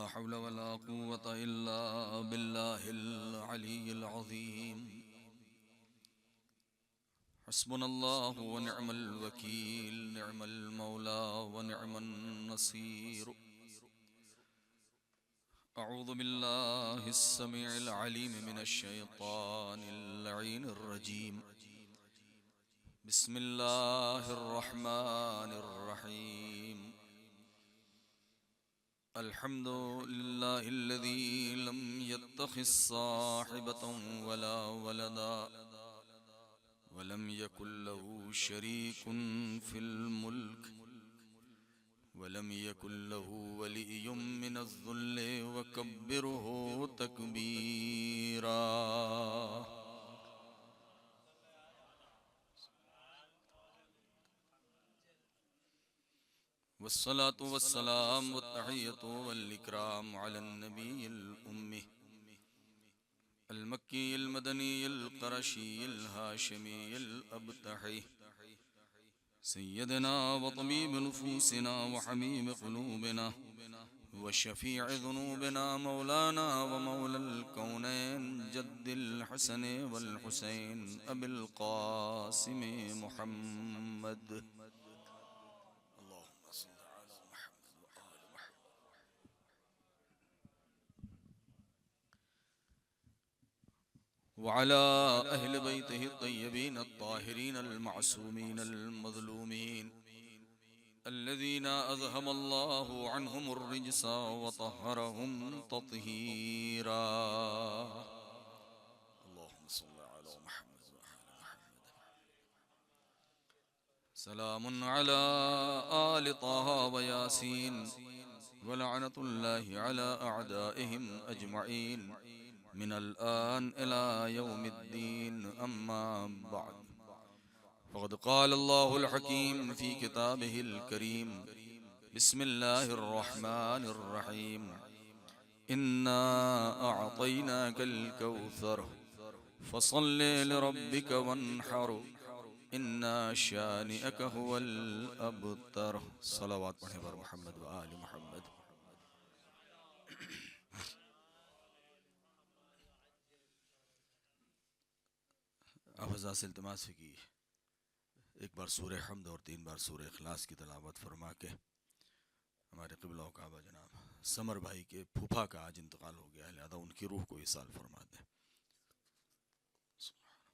حول ولا قوة إلا بالله العلي العظيم. حسبنا الله ونعم الوكيل، نعم المولى ونعم النصير. أعوذ بالله السميع العليم من الشيطان اللعين الرجيم. بسم الله الرحمن الرحيم. الحمد لله الذي لم يتخذ صاحبة ولا ولدا ولم يكن له شريك في الملك ولم يكن له ولي من الذل وكبره تكبيرا. والصلاة والسلام والتحية والإكرام على النبي الأمي المكي المدني القرشي الهاشمي الأبتحي سيدنا وطبيب نفوسنا وحميم قلوبنا وشفيع ذنوبنا مولانا ومولى الكونين جد الحسن والحسين أبي القاسم محمد. اللهم صل على محمد وآل محمد وعلى أهل بيته الطيبين الطاهرين المعصومين المظلومين الذين أذهب الله عنهم الرجس وطهرهم تطهيرا. اللهم صل على محمد وآل محمد. سلام على آل طه وياسين ولعنة الله على أعدائهم أجمعين من الآن إلى يوم الدين. أما بعد، فقد قال الله الحكيم في كتابه الكريم: بسم الله الرحمن الرحيم. إنا أعطيناك الكوثر فصل لربك وانحر إن شانئك هو الأبتر. صلوات پڑھیں بر محمد و آل محمد. حفظہ سے التماس ہے کہ ایک بار سورہ حمد اور 3 بار سورہ اخلاص کی تلاوت فرما کے ہمارے قبلہ و کعبہ جناب سمر بھائی کے پھوپھا کا آج انتقال ہو گیا ہے، لہذا ان کی روح کو ایصال فرما دیں. بسم اللہ الرحمن.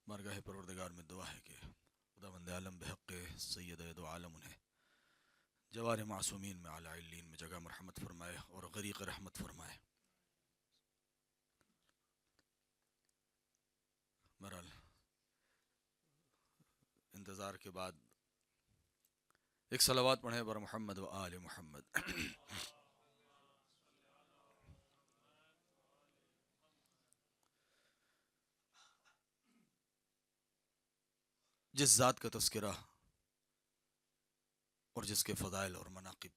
بارگاہ پروردگار میں دعا ہے کہ خداوند عالم بحق سید دو عالم انہیں جوار معصومین میں اعلیٰ علین میں جگہ مرحمت فرمائے اور غریق رحمت فرمائے. بہرحال انتظار کے بعد ایک صلوات پڑھیں بر محمد و آل محمد. جس ذات کا تذکرہ اور جس کے فضائل اور مناقب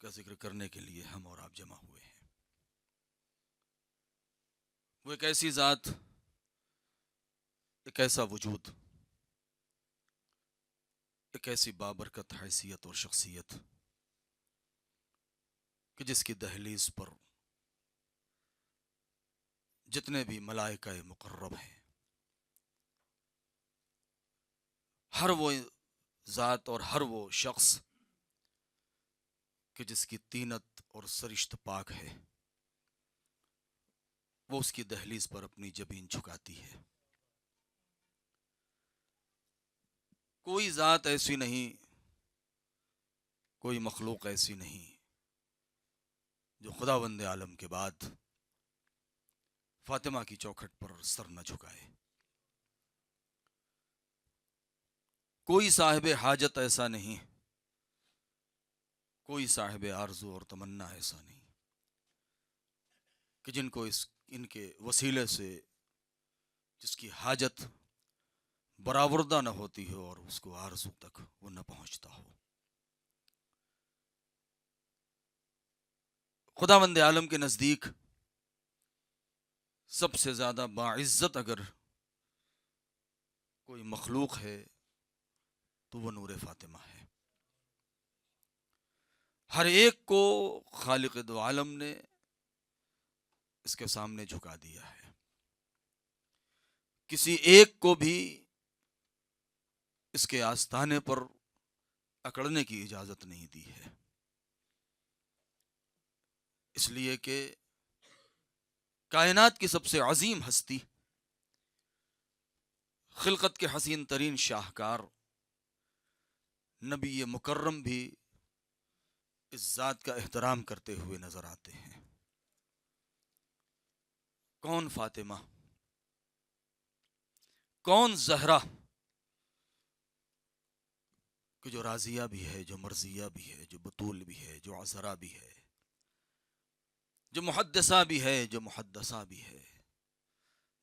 کا ذکر کرنے کے لیے ہم اور آپ جمع ہوئے ہیں، وہ ایک ایسی ذات، ایک ایسا وجود، ایک ایسی بابرکت حیثیت اور شخصیت کہ جس کی دہلیز پر جتنے بھی ملائکہ مقرب ہیں، ہر وہ ذات اور ہر وہ شخص کہ جس کی طینت اور سرشت پاک ہے، وہ اس کی دہلیز پر اپنی جبین جھکاتی ہے. کوئی ذات ایسی نہیں، کوئی مخلوق ایسی نہیں خداوند عالم کے بعد فاطمہ کی چوکھٹ پر سر نہ جھکائے. کوئی صاحب حاجت ایسا نہیں، کوئی صاحب آرزو اور تمنا ایسا نہیں کہ جن کو ان کے وسیلے سے جس کی حاجت برآوردہ نہ ہوتی ہو اور اس کو آرزو تک وہ نہ پہنچتا ہو. خداوند عالم کے نزدیک سب سے زیادہ باعزت اگر کوئی مخلوق ہے تو وہ نور فاطمہ ہے. ہر ایک کو خالق دو عالم نے اس کے سامنے جھکا دیا ہے. کسی ایک کو بھی اس کے آستانے پر اکڑنے کی اجازت نہیں دی ہے، اس لیے کہ کائنات کی سب سے عظیم ہستی، خلقت کے حسین ترین شاہکار نبی مکرم بھی اس ذات کا احترام کرتے ہوئے نظر آتے ہیں. کون فاطمہ، کون زہرا کہ جو راضیہ بھی ہے، جو مرضیہ بھی ہے، جو بطول بھی ہے، جو عذرا بھی ہے، جو محدثہ بھی ہے، جو محدثہ بھی ہے،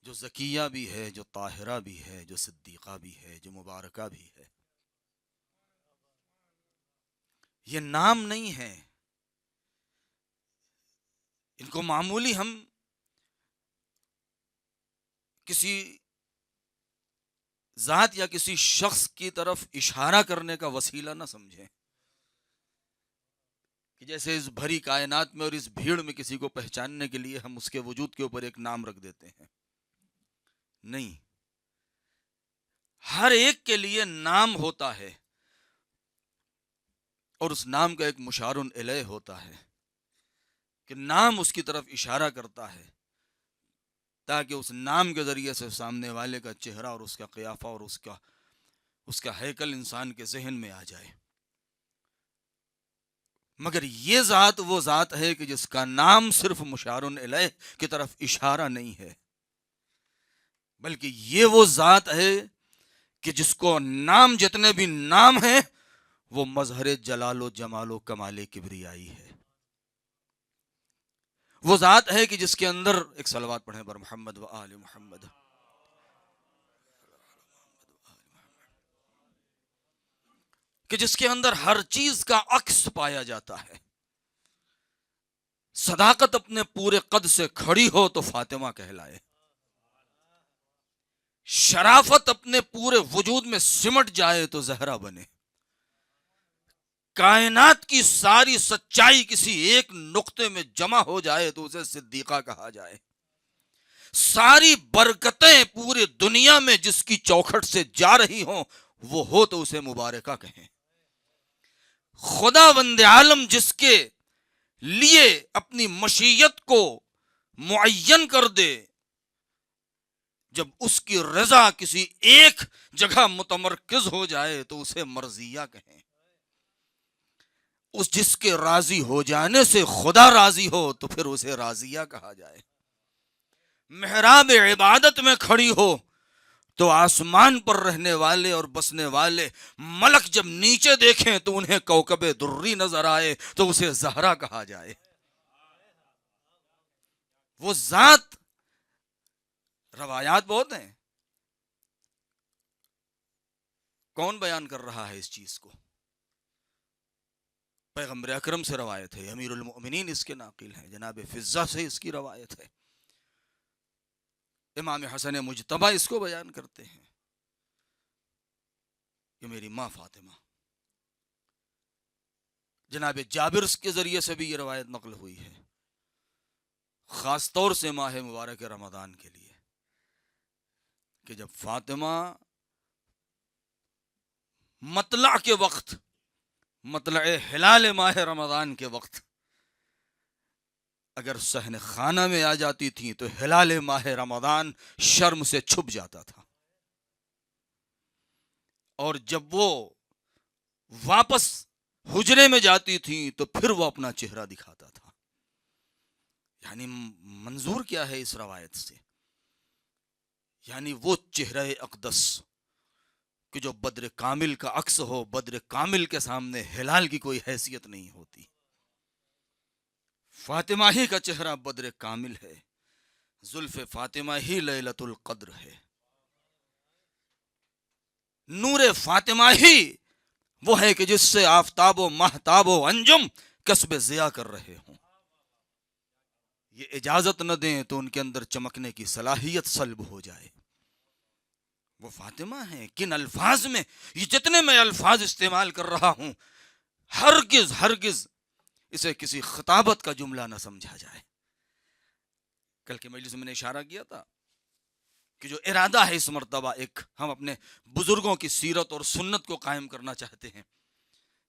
جو زکیہ بھی ہے، جو طاہرہ بھی ہے، جو صدیقہ بھی ہے، جو مبارکہ بھی ہے. یہ نام نہیں ہے، ان کو معمولی ہم کسی ذات یا کسی شخص کی طرف اشارہ کرنے کا وسیلہ نہ سمجھیں کہ جیسے اس بھری کائنات میں اور اس بھیڑ میں کسی کو پہچاننے کے لیے ہم اس کے وجود کے اوپر ایک نام رکھ دیتے ہیں. نہیں، ہر ایک کے لیے نام ہوتا ہے اور اس نام کا ایک مشار الیہ ہوتا ہے کہ نام اس کی طرف اشارہ کرتا ہے تاکہ اس نام کے ذریعے سے سامنے والے کا چہرہ اور اس کا قیافہ اور اس کا ہیکل انسان کے ذہن میں آ جائے. مگر یہ ذات وہ ذات ہے کہ جس کا نام صرف مشار الیہ کی طرف اشارہ نہیں ہے، بلکہ یہ وہ ذات ہے کہ جس کو نام جتنے بھی نام ہیں وہ مظہر جلال و جمال و کمال کبریائی ہے. وہ ذات ہے کہ جس کے اندر ایک صلوات پڑھیں بر محمد و آل محمد، کہ جس کے اندر ہر چیز کا عکس پایا جاتا ہے. صداقت اپنے پورے قد سے کھڑی ہو تو فاطمہ کہلائے، شرافت اپنے پورے وجود میں سمٹ جائے تو زہرا بنے، کائنات کی ساری سچائی کسی ایک نقطے میں جمع ہو جائے تو اسے صدیقہ کہا جائے، ساری برکتیں پوری دنیا میں جس کی چوکھٹ سے جا رہی ہوں وہ ہو تو اسے مبارکہ کہیں. خداوند عالم جس کے لیے اپنی مشیت کو معین کر دے، جب اس کی رضا کسی ایک جگہ متمرکز ہو جائے تو اسے مرضیہ کہیں. اس جس کے راضی ہو جانے سے خدا راضی ہو تو پھر اسے راضیہ کہا جائے. محراب عبادت میں کھڑی ہو تو آسمان پر رہنے والے اور بسنے والے ملک جب نیچے دیکھیں تو انہیں کوكب دری نظر آئے تو اسے زہرا کہا جائے. وہ ذات، روایات بہت ہیں، کون بیان کر رہا ہے اس چیز کو؟ پیغمبر اکرم سے روایت ہے، امیر المؤمنین اس کے ناقل ہیں، جناب فضہ سے اس کی روایت ہے، امام حسن مجتبی اس کو بیان کرتے ہیں کہ میری ماں فاطمہ. جناب جابر کے ذریعے سے بھی یہ روایت نقل ہوئی ہے، خاص طور سے ماہ مبارک رمضان کے لیے، کہ جب فاطمہ مطلع کے وقت، مطلع ہلال ماہ رمضان کے وقت اگر صحن خانہ میں آ جاتی تھیں تو ہلال ماہ رمضان شرم سے چھپ جاتا تھا، اور جب وہ واپس حجرے میں جاتی تھیں تو پھر وہ اپنا چہرہ دکھاتا تھا. یعنی منظور کیا ہے اس روایت سے؟ یعنی وہ چہرہ اقدس کہ جو بدر کامل کا عکس ہو، بدر کامل کے سامنے ہلال کی کوئی حیثیت نہیں ہوتی. فاطمہ ہی کا چہرہ بدر کامل ہے، زلف فاطمہ ہی لیلۃ القدر ہے، نور فاطمہ ہی وہ ہے کہ جس سے آفتاب و مہتاب و انجم کسب ضیاء کر رہے ہوں. یہ اجازت نہ دیں تو ان کے اندر چمکنے کی صلاحیت سلب ہو جائے. وہ فاطمہ ہیں. کن الفاظ میں، یہ جتنے میں الفاظ استعمال کر رہا ہوں، ہرگز ہرگز اسے کسی خطابت کا جملہ نہ سمجھا جائے. کل کے مجلس میں نے اشارہ کیا تھا کہ جو ارادہ ہے اس مرتبہ، ایک ہم اپنے بزرگوں کی سیرت اور سنت کو قائم کرنا چاہتے ہیں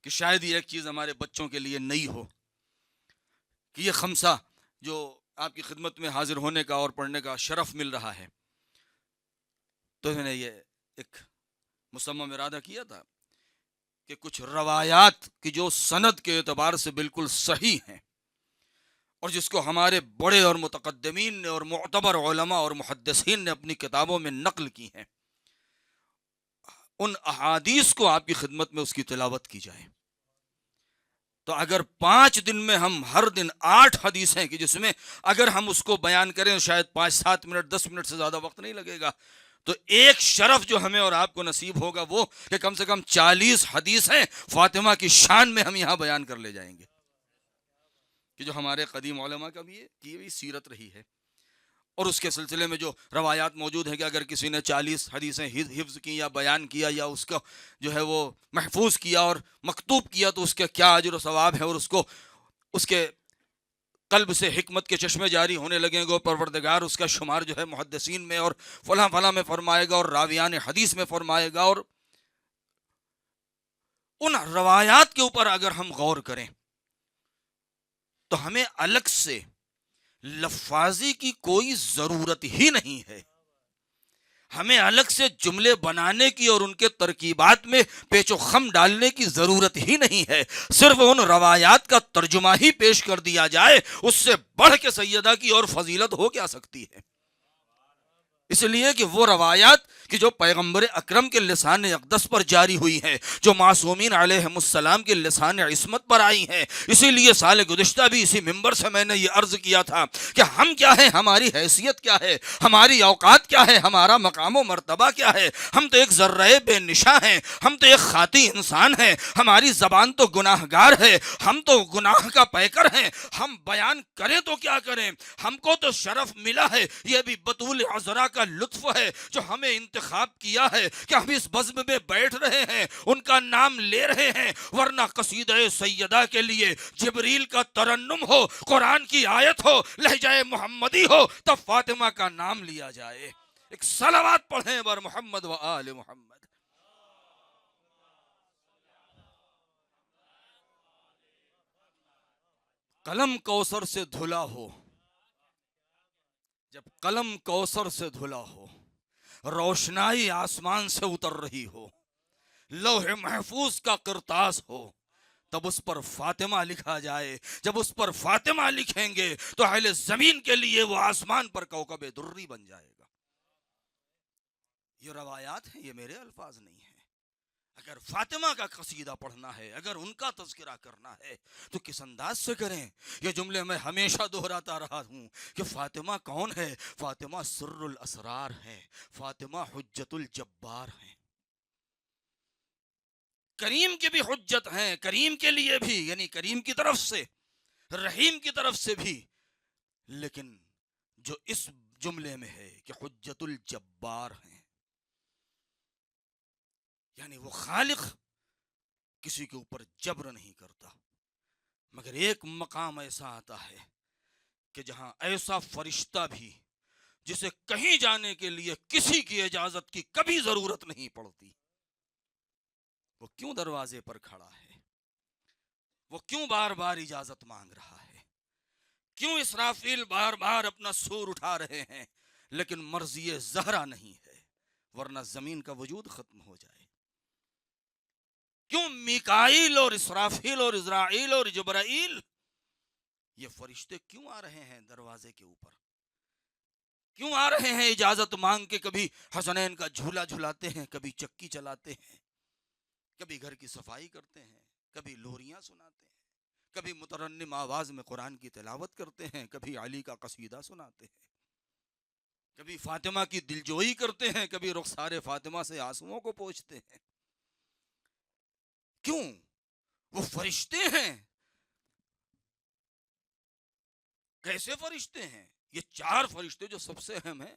کہ شاید یہ ایک چیز ہمارے بچوں کے لیے نئی ہو کہ یہ خمسہ جو آپ کی خدمت میں حاضر ہونے کا اور پڑھنے کا شرف مل رہا ہے، تو میں نے یہ ایک مصمم ارادہ کیا تھا کہ کچھ روایات کی جو سند کے اعتبار سے بالکل صحیح ہیں اور جس کو ہمارے بڑے اور متقدمین نے اور معتبر علماء اور محدثین نے اپنی کتابوں میں نقل کی ہیں، ان احادیث کو آپ کی خدمت میں اس کی تلاوت کی جائے. تو اگر 5 دن میں ہم ہر دن 8 حدیثیں کہ جس میں اگر ہم اس کو بیان کریں شاید 5-7 منٹ 10 منٹ سے زیادہ وقت نہیں لگے گا، تو ایک شرف جو ہمیں اور آپ کو نصیب ہوگا وہ کہ کم سے کم 40 حدیثیں فاطمہ کی شان میں ہم یہاں بیان کر لے جائیں گے، کہ جو ہمارے قدیم علماء کا بھی کی بھی سیرت رہی ہے. اور اس کے سلسلے میں جو روایات موجود ہیں کہ اگر کسی نے 40 حدیثیں حفظ کی یا بیان کیا یا اس کا جو ہے وہ محفوظ کیا اور مکتوب کیا تو اس کا کیا اجر و ثواب ہے، اور اس کو اس کے قلب سے حکمت کے چشمے جاری ہونے لگیں گے، پروردگار اس کا شمار جو ہے محدثین میں اور فلاں فلاں میں فرمائے گا اور راویان حدیث میں فرمائے گا. اور ان روایات کے اوپر اگر ہم غور کریں تو ہمیں الگ سے لفاظی کی کوئی ضرورت ہی نہیں ہے. ہمیں الگ سے جملے بنانے کی اور ان کے ترکیبات میں پیچ و خم ڈالنے کی ضرورت ہی نہیں ہے. صرف ان روایات کا ترجمہ ہی پیش کر دیا جائے، اس سے بڑھ کے سیدہ کی اور فضیلت ہو کیا سکتی ہے. اس لیے کہ وہ روایات کہ جو پیغمبر اکرم کے لسان اقدس پر جاری ہوئی ہیں، جو معصومین علیہم السلام کے لسان عصمت پر آئی ہیں. اسی لیے سال گزشتہ بھی اسی منبر سے میں نے یہ عرض کیا تھا کہ ہم کیا ہیں، ہماری حیثیت کیا ہے، ہماری اوقات کیا ہے، ہمارا مقام و مرتبہ کیا ہے. ہم تو ایک ذرہ بے نشاں ہیں، ہم تو ایک خاطی انسان ہیں، ہماری زبان تو گناہ گار ہے، ہم تو گناہ کا پیکر ہیں. ہم بیان کریں تو کیا کریں، ہم کو تو شرف ملا ہے، یہ بھی بطول عذرا کا لطف ہے جو ہمیں انتخاب کیا ہے کہ ہم اس بزم میں بیٹھ رہے ہیں، ان کا نام لے رہے ہیں. ورنہ قصیدہ سیدہ کے لیے جبریل کا ترنم ہو، قرآن کی آیت ہو، لہجہ محمدی ہو، تب فاطمہ کا نام لیا جائے. ایک صلوات پڑھیں بر محمد و آل محمد. قلم کوثر سے دھلا ہو، جب قلم کوثر سے دھلا ہو، روشنائی آسمان سے اتر رہی ہو، لوح محفوظ کا کرتاس ہو، تب اس پر فاطمہ لکھا جائے. جب اس پر فاطمہ لکھیں گے تو اہل زمین کے لیے وہ آسمان پر کوكب دری بن جائے گا. یہ روایات ہیں، یہ میرے الفاظ نہیں ہیں. اگر فاطمہ کا قصیدہ پڑھنا ہے، اگر ان کا تذکرہ کرنا ہے تو کس انداز سے کریں. یہ جملے میں ہمیشہ دہراتا رہا ہوں کہ فاطمہ کون ہے؟ فاطمہ سر الاسرار ہے، فاطمہ حجت الجبار ہیں، کریم کی بھی حجت ہیں، کریم کے لیے بھی، یعنی کریم کی طرف سے، رحیم کی طرف سے بھی. لیکن جو اس جملے میں ہے کہ حجت الجبار ہیں، یعنی وہ خالق کسی کے اوپر جبر نہیں کرتا. مگر ایک مقام ایسا آتا ہے کہ جہاں ایسا فرشتہ بھی جسے کہیں جانے کے لیے کسی کی اجازت کی کبھی ضرورت نہیں پڑتی، وہ کیوں دروازے پر کھڑا ہے، وہ کیوں بار بار اجازت مانگ رہا ہے، کیوں اسرافیل بار بار اپنا سور اٹھا رہے ہیں، لیکن مرضی زہرا نہیں ہے، ورنہ زمین کا وجود ختم ہو جائے. کیوں میکائیل اور اسرافیل اور اسرائیل اور جبرائیل یہ فرشتے کیوں آ رہے ہیں دروازے کے اوپر؟ کیوں آ رہے ہیں اجازت مانگ کے؟ کبھی حسنین کا جھولا جھلاتے ہیں، کبھی چکی چلاتے ہیں، کبھی گھر کی صفائی کرتے ہیں، کبھی لوریاں سناتے ہیں، کبھی مترنم آواز میں قرآن کی تلاوت کرتے ہیں، کبھی علی کا قصیدہ سناتے ہیں، کبھی فاطمہ کی دلجوئی کرتے ہیں، کبھی رخسار فاطمہ سے آنسوؤں کو پوچھتے ہیں۔ کیوں؟ وہ فرشتے ہیں۔ کیسے فرشتے ہیں؟ یہ چار فرشتے جو سب سے اہم ہیں،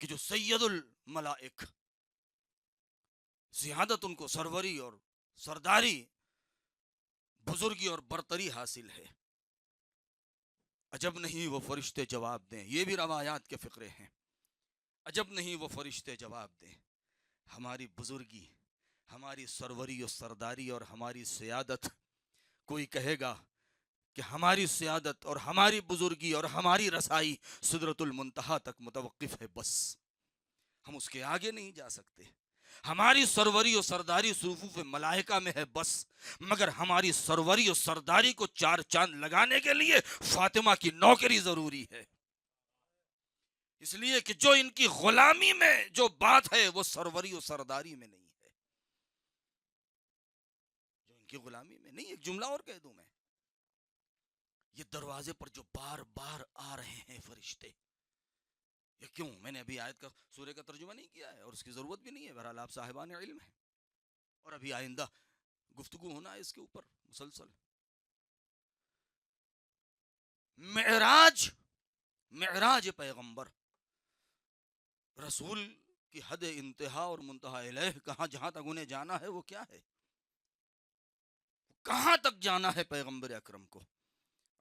کہ جو سید الملائک، زیادت ان کو سروری اور سرداری، بزرگی اور برتری حاصل ہے۔ عجب نہیں وہ فرشتے جواب دیں، یہ بھی روایات کے فقرے ہیں۔ عجب نہیں وہ فرشتے جواب دیں، ہماری بزرگی، ہماری سروری و سرداری اور ہماری سیادت۔ کوئی کہے گا کہ ہماری سیادت اور ہماری بزرگی اور ہماری رسائی سدرۃ المنتہا تک متوقف ہے، بس ہم اس کے آگے نہیں جا سکتے۔ ہماری سروری و سرداری صفوف ملائکہ میں ہے بس، مگر ہماری سروری و سرداری کو چار چاند لگانے کے لیے فاطمہ کی نوکری ضروری ہے۔ اس لیے کہ جو ان کی غلامی میں جو بات ہے وہ سروری و سرداری میں نہیں ہے، جو ان کی غلامی میں نہیں۔ ایک جملہ اور کہہ دوں میں، یہ دروازے پر جو بار بار آ رہے ہیں فرشتے، یہ کیوں؟ میں نے ابھی آیت کا سورہ کا ترجمہ نہیں کیا ہے اور اس کی ضرورت بھی نہیں ہے، بہرحال آپ صاحبان علم ہیں، اور ابھی آئندہ گفتگو ہونا ہے اس کے اوپر مسلسل۔ معراج پیغمبر، رسول کی حد انتہا اور منتہا الیہ، کہاں جہاں تک انہیں جانا ہے وہ کیا ہے؟ کہاں تک جانا ہے پیغمبر اکرم کو؟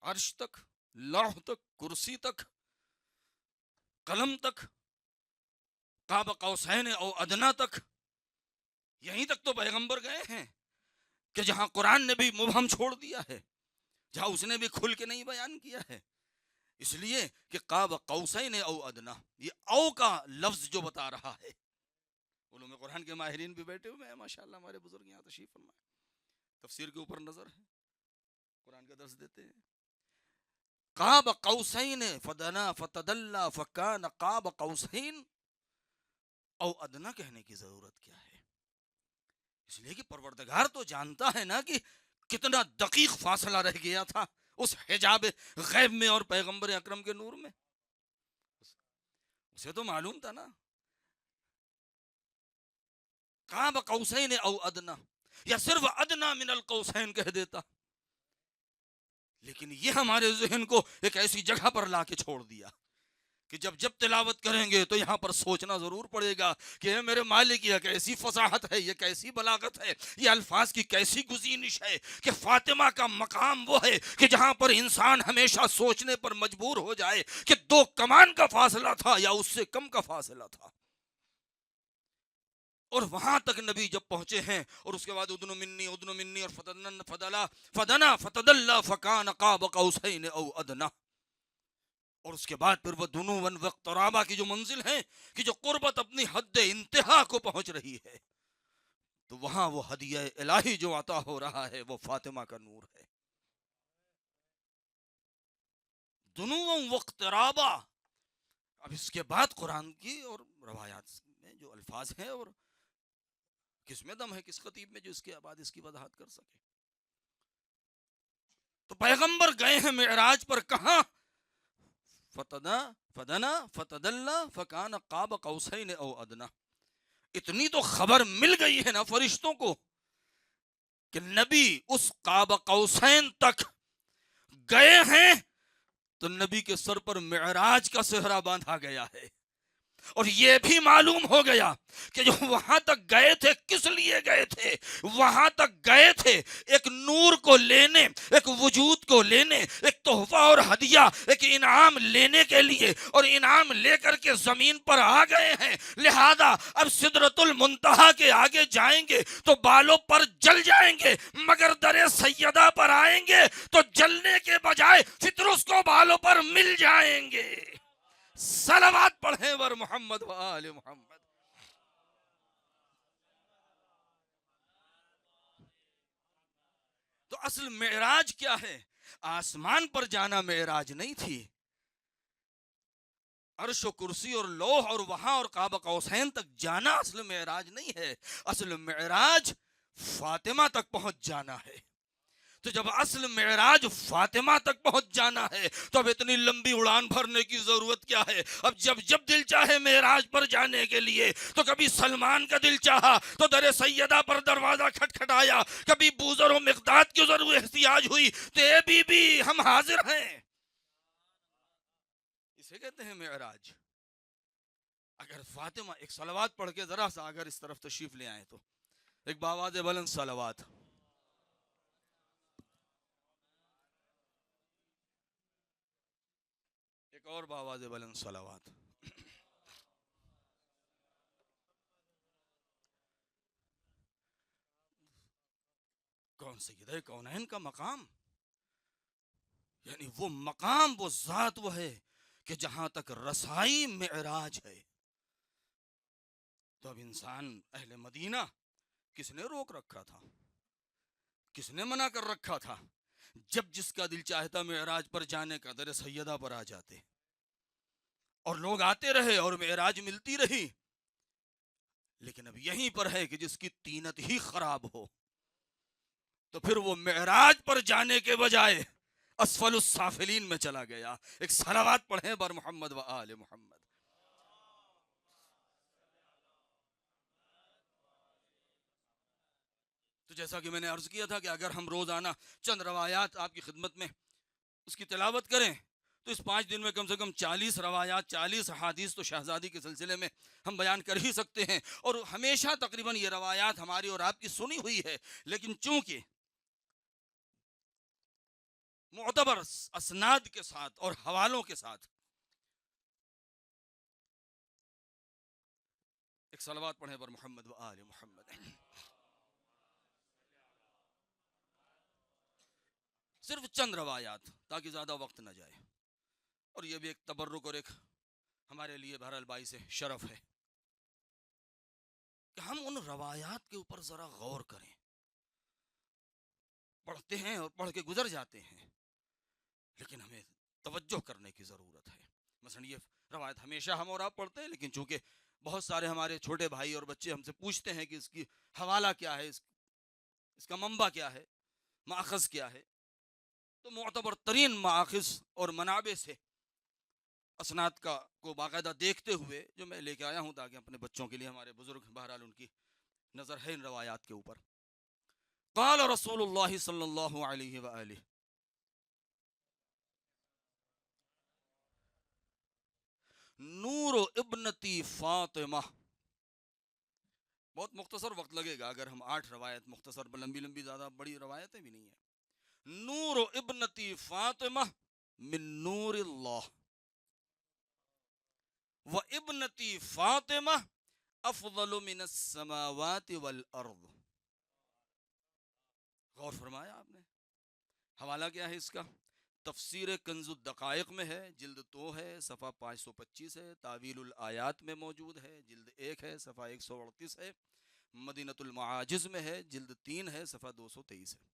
عرش تک، لوح تک، کرسی تک، قلم تک، قاب قوسین او ادنا تک، یہیں تک تو پیغمبر گئے ہیں، کہ جہاں قرآن نے بھی مبہم چھوڑ دیا ہے، جہاں اس نے بھی کھل کے نہیں بیان کیا ہے۔ اس لیے کہ قاب قوسین او ادنا، یہ او کا لفظ جو بتا رہا ہے، علوم قرآن کے ماہرین بھی بیٹھے ہوئے ہیں ماشاءاللہ، ہمارے بزرگ یہاں تشریف فرمائے، تفسیر کے اوپر نظر ہے، قرآن کا درس دیتے ہیں۔ قاب قوسین فدنا فتدلا فکان قاب قوسین او ادنا کہنے کی ضرورت کیا ہے؟ اس لیے کہ پروردگار تو جانتا ہے نا کہ کتنا دقیق فاصلہ رہ گیا تھا اس حجاب غیب میں اور پیغمبر اکرم کے نور میں، اسے تو معلوم تھا نا۔ قاب قوسین او ادنا، یا صرف ادنا من القوسین کہہ دیتا، لیکن یہ ہمارے ذہن کو ایک ایسی جگہ پر لا کے چھوڑ دیا کہ جب تلاوت کریں گے تو یہاں پر سوچنا ضرور پڑے گا کہ اے میرے مالک، یہ کیسی فصاحت ہے، یہ کیسی بلاغت ہے، یہ الفاظ کی کیسی گزینش ہے، کہ فاطمہ کا مقام وہ ہے کہ جہاں پر انسان ہمیشہ سوچنے پر مجبور ہو جائے کہ 2 کمان کا فاصلہ تھا یا اس سے کم کا فاصلہ تھا، اور وہاں تک نبی جب پہنچے ہیں، اور اس کے بعد ادن منی اور فدنا فتدلا فکان قاب قوسین او ادنا، اور اس کے بعد پھر وہ دنون واقترابا کی جو منزل ہے، کہ جو قربت اپنی حد انتہا کو پہنچ رہی ہے، تو وہاں وہ ہدیہ الہی جو عطا ہو رہا ہے وہ فاطمہ کا نور ہے۔ دنون واقترابا، اب اس کے بعد قرآن کی اور روایات میں جو الفاظ ہیں، اور کس میں دم ہے، کس خطیب میں جو اس کے بعد اس کی وضاحت کر سکے؟ تو پیغمبر گئے ہیں معراج پر، کہاں؟ فدنا فتدلا فکان قاب قوسین او ادنا۔ اتنی تو خبر مل گئی ہے نا فرشتوں کو کہ نبی اس قاب قوسین تک گئے ہیں، تو نبی کے سر پر معراج کا سہرا باندھا گیا ہے، اور یہ بھی معلوم ہو گیا کہ جو وہاں تک گئے تھے کس لیے گئے تھے؟ وہاں تک گئے تھے ایک نور کو لینے، ایک وجود کو لینے، ایک تحفہ اور ہدیہ، ایک انعام لینے کے لیے، اور انعام لے کر کے زمین پر آ گئے ہیں۔ لہذا اب سدرۃ المنتہا کے آگے جائیں گے تو بالوں پر جل جائیں گے، مگر در سیدہ پر آئیں گے تو جلنے کے بجائے فطرس کو بالوں پر مل جائیں گے۔ صلوات پڑھیں ور محمد و آل محمد۔ تو اصل معراج کیا ہے؟ آسمان پر جانا معراج نہیں تھی، عرش و کرسی اور لوح اور وہاں اور قاب قوسین تک جانا اصل معراج نہیں ہے، اصل معراج فاطمہ تک پہنچ جانا ہے۔ تو جب اصل معراج فاطمہ تک پہنچ جانا ہے تو اب اتنی لمبی اڑان بھرنے کی ضرورت کیا ہے؟ اب جب دل چاہے معراج پر جانے کے لیے تو کبھی سلمان کا دل چاہا تو در سیدہ پر دروازہ کھٹکھٹایا، کبھی بوذر و مقداد کی ضرورت احتیاج ہوئی تو اے بی بی ہم حاضر ہیں۔ اسے کہتے ہیں معراج۔ اگر فاطمہ ایک صلوات پڑھ کے ذرا سا اگر اس طرف تشریف لے آئیں تو ایک باواز بلند صلوات۔ ایک اور باواز بلند صلوات۔ کون سیدہ کونین کا مقام، یعنی وہ مقام، وہ ذات وہ ہے کہ جہاں تک رسائی معراج ہے۔ تو اب انسان اہل مدینہ کس نے روک رکھا تھا؟ کس نے منع کر رکھا تھا؟ جب جس کا دل چاہتا معراج پر جانے کا در سیدہ پر آ جاتے، اور لوگ آتے رہے اور معراج ملتی رہی۔ لیکن اب یہیں پر ہے کہ جس کی طینت ہی خراب ہو تو پھر وہ معراج پر جانے کے بجائے اسفل السافلین میں چلا گیا۔ ایک صلوات پڑھیں بر محمد و آل محمد۔ تو جیسا کہ میں نے عرض کیا تھا کہ اگر ہم روزانہ چند روایات آپ کی خدمت میں اس کی تلاوت کریں تو اس 5 دن میں کم سے کم 40 روایات، 40 احادیث تو شہزادی کے سلسلے میں ہم بیان کر ہی سکتے ہیں۔ اور ہمیشہ تقریباً یہ روایات ہماری اور آپ کی سنی ہوئی ہے، لیکن چونکہ معتبر اسناد کے ساتھ اور حوالوں کے ساتھ ایک صلوات پڑھیں پر محمد و آل محمد۔ صرف چند روایات تاکہ زیادہ وقت نہ جائے، اور یہ بھی ایک تبرک اور ایک ہمارے لیے بہرحال باعث شرف ہے کہ ہم ان روایات کے اوپر ذرا غور کریں۔ پڑھتے ہیں اور پڑھ کے گزر جاتے ہیں، لیکن ہمیں توجہ کرنے کی ضرورت ہے۔ مثلا یہ روایت ہمیشہ ہم اور آپ پڑھتے ہیں، لیکن چونکہ بہت سارے ہمارے چھوٹے بھائی اور بچے ہم سے پوچھتے ہیں کہ اس کی حوالہ کیا ہے، اس کا منبع کیا ہے، ماخذ کیا ہے، تو معتبر ترین ماخذ اور منابع سے اسناد کا کو باقاعدہ دیکھتے ہوئے جو میں لے کے آیا ہوں تاکہ اپنے بچوں کے لیے، ہمارے بزرگ بہرحال ان کی نظر ہے ان روایات کے اوپر۔ قال رسول اللہ صلی اللہ علیہ وآلہ، نور ابنتی فاطمہ۔ بہت مختصر وقت لگے گا اگر ہم 8 روایت مختصر، لمبی لمبی زیادہ بڑی روایتیں بھی نہیں ہیں۔ نور ابنتی فاطمہ من نور اللہ و ابنتی فاطمہ افضل من السماوات والارض۔ غور فرمایا آپ نے؟ حوالہ کیا ہے اس کا؟ تفسیر کنز الدقائق میں ہے، جلد 2 ہے، صفحہ 525 ہے۔ تعویل الآیات میں موجود ہے، جلد 1 ہے، صفحہ 138 ہے۔ مدینۃ المعاجز میں ہے، جلد 3 ہے، صفحہ 223 ہے۔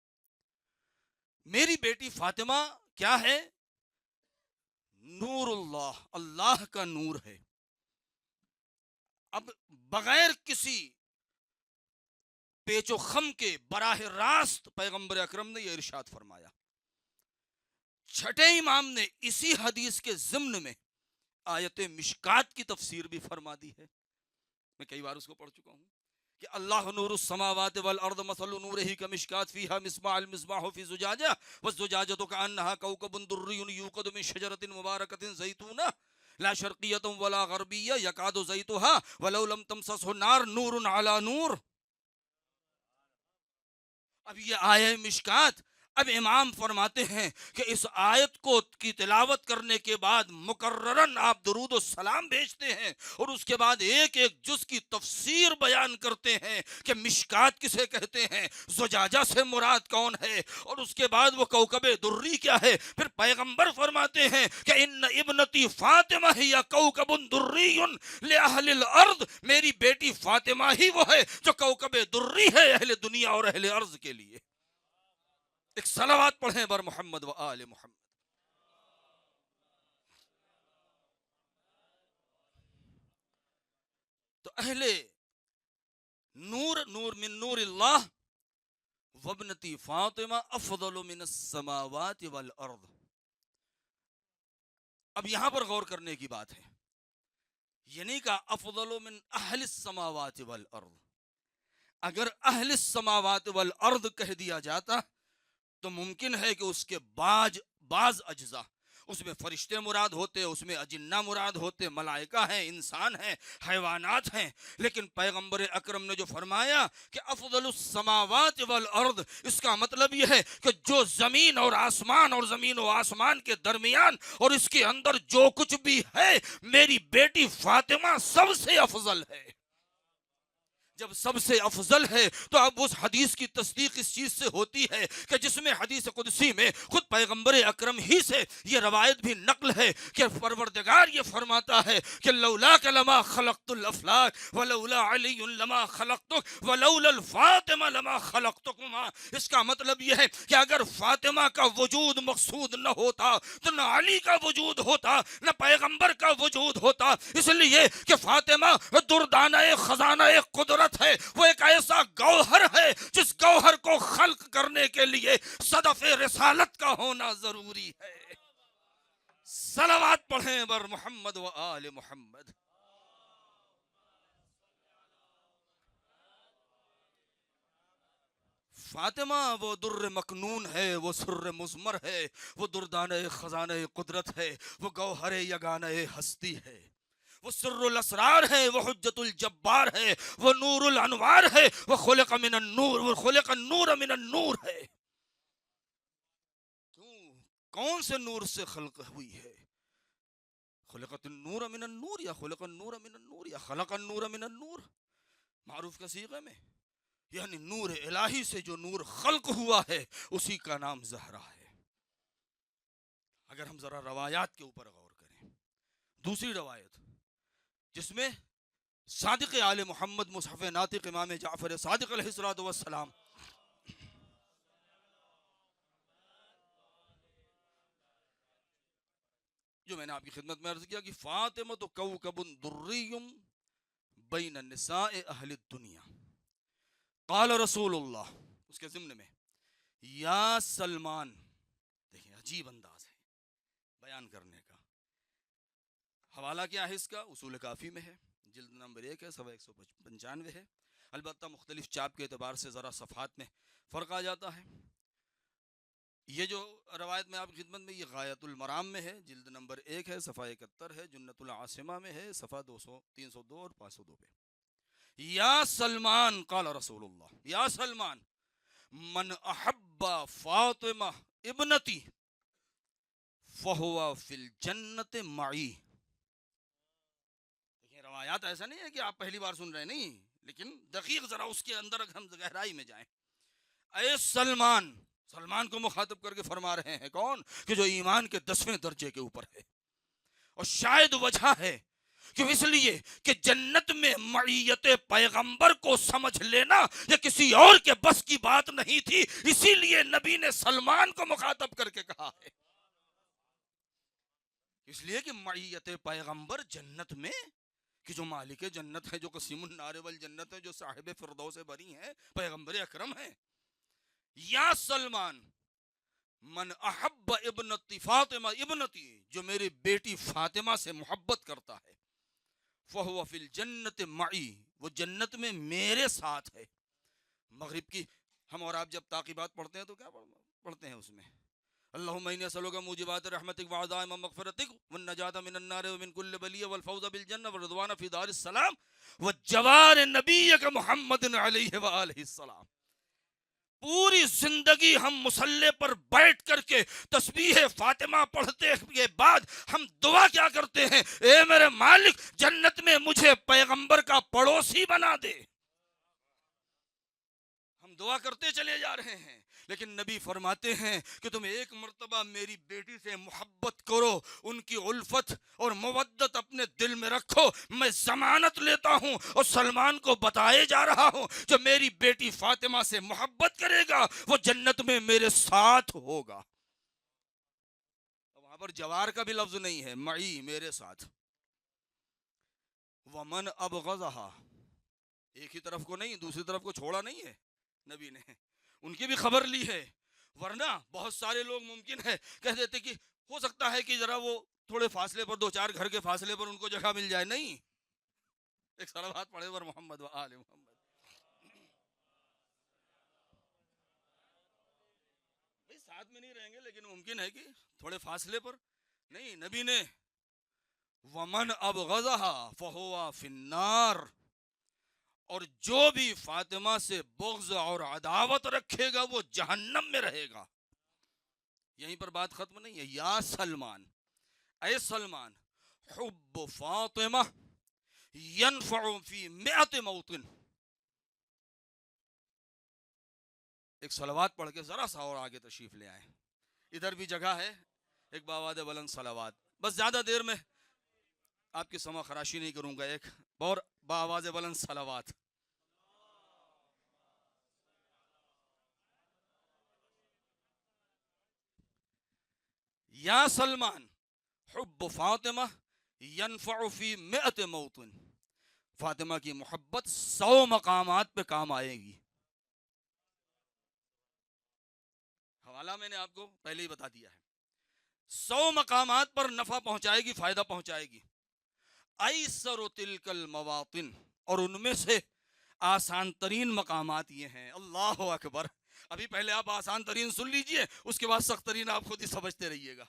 میری بیٹی فاطمہ کیا ہے؟ نور اللہ، اللہ کا نور ہے۔ اب بغیر کسی پیچ و خم کے براہ راست پیغمبر اکرم نے یہ ارشاد فرمایا۔ چھٹے امام نے اسی حدیث کے ضمن میں آیت مشکات کی تفسیر بھی فرما دی ہے۔ میں کئی بار اس کو پڑھ چکا ہوں کہ اللہ نور السماوات والارض مثل نورہ کمشکات فیہا مصباح المصباح فی زجاجہ والزجاجۃ کأنہا کوکب دری یوقد من شجرۃ مبارکۃ زیتونہ لا شرقیۃ ولا غربیہ یکاد زیتھا ولو لم تمسسہ نار نور علی نور۔ اب یہ آیہ مشکات، اب امام فرماتے ہیں کہ اس آیت کو کی تلاوت کرنے کے بعد مکررن آپ درود و سلام بھیجتے ہیں اور اس کے بعد ایک ایک جز کی تفسیر بیان کرتے ہیں کہ مشکات کسے کہتے ہیں، زجاجہ سے مراد کون ہے، اور اس کے بعد وہ کوکب دری کیا ہے۔ پھر پیغمبر فرماتے ہیں کہ ان ابنتی فاطمہ ہی کوکب دری لأہل الارض، میری بیٹی فاطمہ ہی وہ ہے جو کوکب دری ہے اہل دنیا اور اہل ارض کے لیے۔ ایک صلوات پڑھیں بر محمد و آل محمد. تو اہل نور، نور من نور اللہ، وابنتی فاطمہ افضل من السماوات والارض. اب یہاں پر غور کرنے کی بات ہے، یہ نہیں کہا افضل من اہل السماوات والارض. اگر اہل السماوات والارض کہہ دیا جاتا تو ممکن ہے کہ اس کے بعض اجزاء، اس میں فرشتے مراد ہوتے، اس میں اجنہ مراد ہوتے، ملائکہ ہیں، انسان ہیں، حیوانات ہیں. لیکن پیغمبر اکرم نے جو فرمایا کہ افضل السماوات والارض، اس کا مطلب یہ ہے کہ جو زمین اور آسمان اور زمین و آسمان کے درمیان اور اس کے اندر جو کچھ بھی ہے، میری بیٹی فاطمہ سب سے افضل ہے. جب سب سے افضل ہے تو اب اس حدیث کی تصدیق اس چیز سے ہوتی ہے کہ جس میں حدیث قدسی میں خود پیغمبر اکرم ہی سے یہ روایت بھی نقل ہے کہ پروردگار یہ فرماتا ہے کہ لولاک لما خلقت الافلاک ولولا علی لما خلقتک ولولا الفاطمہ لما خلقتکما. اس کا مطلب یہ ہے کہ اگر فاطمہ کا وجود مقصود نہ ہوتا تو نہ علی کا وجود ہوتا، نہ پیغمبر کا وجود ہوتا. اس لیے کہ فاطمہ دردانہ خزانہ قدرت ہے، وہ ایک ایسا گوہر ہے جس گوہر کو خلق کرنے کے لیے صدف رسالت کا ہونا ضروری ہے. صلوات پڑھیں بر محمد و آل محمد. فاطمہ وہ در مکنون ہے، وہ سر مزمر ہے، وہ دردانہ خزانہ قدرت ہے، وہ گوہر یگانہ ہستی ہے، وہ سر الاسرار ہے، وہ حجت الجبار ہے، وہ نور الانوار ہے، وہ خلق من النور، وہ خلق النور من النور ہے. کیوں؟ کون سے نور سے خلق ہوئی ہے؟ خلقت النور من النور یا خلق النور من النور یا خلق النور من النور، معروف کا صیغہ میں، یعنی نور الہی سے جو نور خلق ہوا ہے اسی کا نام زہرا ہے. اگر ہم ذرا روایات کے اوپر غور کریں، دوسری روایت جس میں صادق آل محمد مصحف ناطق امام جعفر صادق علیہ السلام جو میں نے آپ کی خدمت میں عرض کیا کہ فاطمہ تو کوکب دری بین النساء اہل الدنیا. قال رسول اللہ، اس کے ضمن میں یا سلمان، دیکھیں عجیب انداز ہے بیان کرنے کا. حوالہ کیا ہے اس کا؟ اصول کافی میں ہے، جلد نمبر 1 ہے، صفحہ 195 ہے. البتہ مختلف چاپ کے اعتبار سے ذرا صفحات میں فرق آ جاتا ہے. یہ جو روایت میں آپ کی خدمت میں، یہ غایت المرام میں ہے، جلد نمبر 1 ہے، صفحہ 71 ہے، جنت العاصمہ میں ہے، صفحہ 302 اور 502 پہ. یا سلمان قال رسول اللہ، یا سلمان من احب فاطمہ ابنتی فہو فی الجنت معی. دیکھیں روایات ایسا نہیں ہے کہ آپ پہلی بار سن رہے، نہیں، لیکن دقیق ذرا اس کے اندر ہم گہرائی میں جائیں. اے سلمان، سلمان کو مخاطب کر کے فرما رہے ہیں کون؟ کہ جو ایمان کے 10ویں درجے کے اوپر ہے. اور شاید وجہ ہے کہ اس لیے کہ جنت میں معیت پیغمبر کو سمجھ لینا یہ کسی اور کے بس کی بات نہیں تھی، اسی لیے نبی نے سلمان کو مخاطب کر کے کہا ہے. اس لیے کہ معیت پیغمبر جنت میں، کہ جو مالک جنت ہے، جو قسیم النار والجنت ہے، جو صاحب فردوس بری ہیں، پیغمبر اکرم ہیں. یا سلمان من احب ابنتی فاطمہ ابنتی، جو میری بیٹی فاطمہ سے محبت کرتا ہے، فہو فی الجنت معی، وہ جنت میں میرے ساتھ ہے. مغرب کی ہم اور آپ جب تعقیبات پڑھتے ہیں تو کیا پڑھتے ہیں اس میں؟ اللہم انی اسألک موجبات رحمتک وعزائم مغفرتک والنجاة من النار ومن کل بلیہ والفوز بالجنہ والرضوان فی دار السلام وجوار نبیک محمد علیہ وآلہ السلام. پوری زندگی ہم مصلی پر بیٹھ کر کے تسبیح فاطمہ پڑھتے کے بعد ہم دعا کیا کرتے ہیں؟ اے میرے مالک، جنت میں مجھے پیغمبر کا پڑوسی بنا دے. ہم دعا کرتے چلے جا رہے ہیں، لیکن نبی فرماتے ہیں کہ تم ایک مرتبہ میری بیٹی سے محبت کرو، ان کی الفت اور مودت اپنے دل میں رکھو، میں ضمانت لیتا ہوں اور سلمان کو بتائے جا رہا ہوں جو میری بیٹی فاطمہ سے محبت کرے گا وہ جنت میں میرے ساتھ ہوگا۔ وہاں پر جوار کا بھی لفظ نہیں ہے، معی، میرے ساتھ۔ ومن ابغضها، ایک ہی طرف کو نہیں، دوسری طرف کو چھوڑا نہیں ہے نبی نے، ان کی بھی خبر لی ہے۔ ورنہ بہت سارے لوگ ممکن ہے کہہ دیتے کہ ہو سکتا ہے کہ ذرا وہ تھوڑے فاصلے پر، 2-4 گھر کے فاصلے پر ان کو جگہ مل جائے، نہیں، ایک صلوات پڑھے ور محمد و آل محمد۔ بھئی ساتھ میں نہیں رہیں گے لیکن ممکن ہے کہ تھوڑے فاصلے پر، نہیں، نبی نے ومن ابغضها فهو فی النار، اور جو بھی فاطمہ سے بغض اور عداوت رکھے گا وہ جہنم میں رہے گا۔ یہیں پر بات ختم نہیں ہے۔ یا سلمان، اے سلمان، حب فاطمہ ینفع فی 100 موطن۔ ایک صلوات پڑھ کے ذرا سا اور آگے تشریف لے آئیں، ادھر بھی جگہ ہے، ایک باواد بلند صلوات، بس زیادہ دیر میں آپ کی سمع خراشی نہیں کروں گا، ایک اور باواز بلند صلوات۔ یا سلمان، حب فاطمہ ینفع فی 100 موطن، فاطمہ کی محبت 100 مقامات پہ کام آئے گی۔ حوالہ میں نے آپ کو پہلے ہی بتا دیا ہے، 100 مقامات پر نفع پہنچائے گی، فائدہ پہنچائے گی۔ ایسر تلک المواطن، اور ان میں سے آسان ترین مقامات یہ ہیں، اللہ اکبر۔ ابھی پہلے آپ آسان ترین سن لیجئے، اس کے بعد سخت ترین آپ خود ہی سمجھتے رہیے گا۔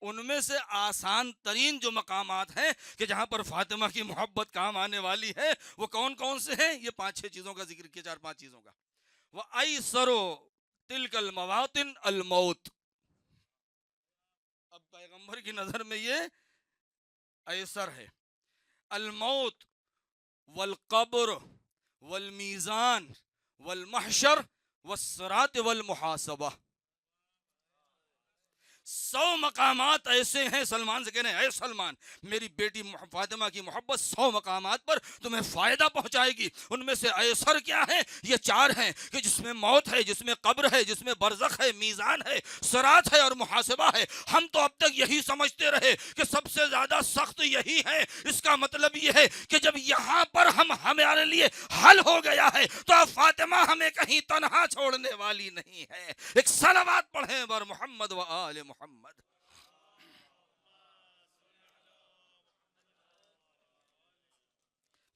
ان میں سے آسان ترین جو مقامات ہیں کہ جہاں پر فاطمہ کی محبت کام آنے والی ہے، وہ کون کون سے ہیں؟ یہ 5-6 چیزوں کا ذکر کیا، 4-5 چیزوں کا۔ وَأَيْسَرُ تِلْكَ الْمَوَاطِنِ الْمَوْتِ، اب پیغمبر کی نظر میں یہ ایسر ہے۔ الموت والقبر والمیزان والمحشر والصراط والمحاسبہ، 100 مقامات ایسے ہیں۔ سلمان سے کہنے اے سلمان، میری بیٹی فاطمہ کی محبت 100 مقامات پر تمہیں فائدہ پہنچائے گی۔ ان میں سے ایسر کیا ہے؟ یہ 4 ہیں کہ جس میں موت ہے، جس میں قبر ہے، جس میں برزخ ہے، میزان ہے، صراط ہے اور محاسبہ ہے۔ ہم تو اب تک یہی سمجھتے رہے کہ سب سے زیادہ سخت یہی ہے۔ اس کا مطلب یہ ہے کہ جب یہاں پر ہمارے لیے حل ہو گیا ہے تو اب فاطمہ ہمیں کہیں تنہا چھوڑنے والی نہیں ہے۔ ایک صلوات پڑھیں بر محمد و آل محمد۔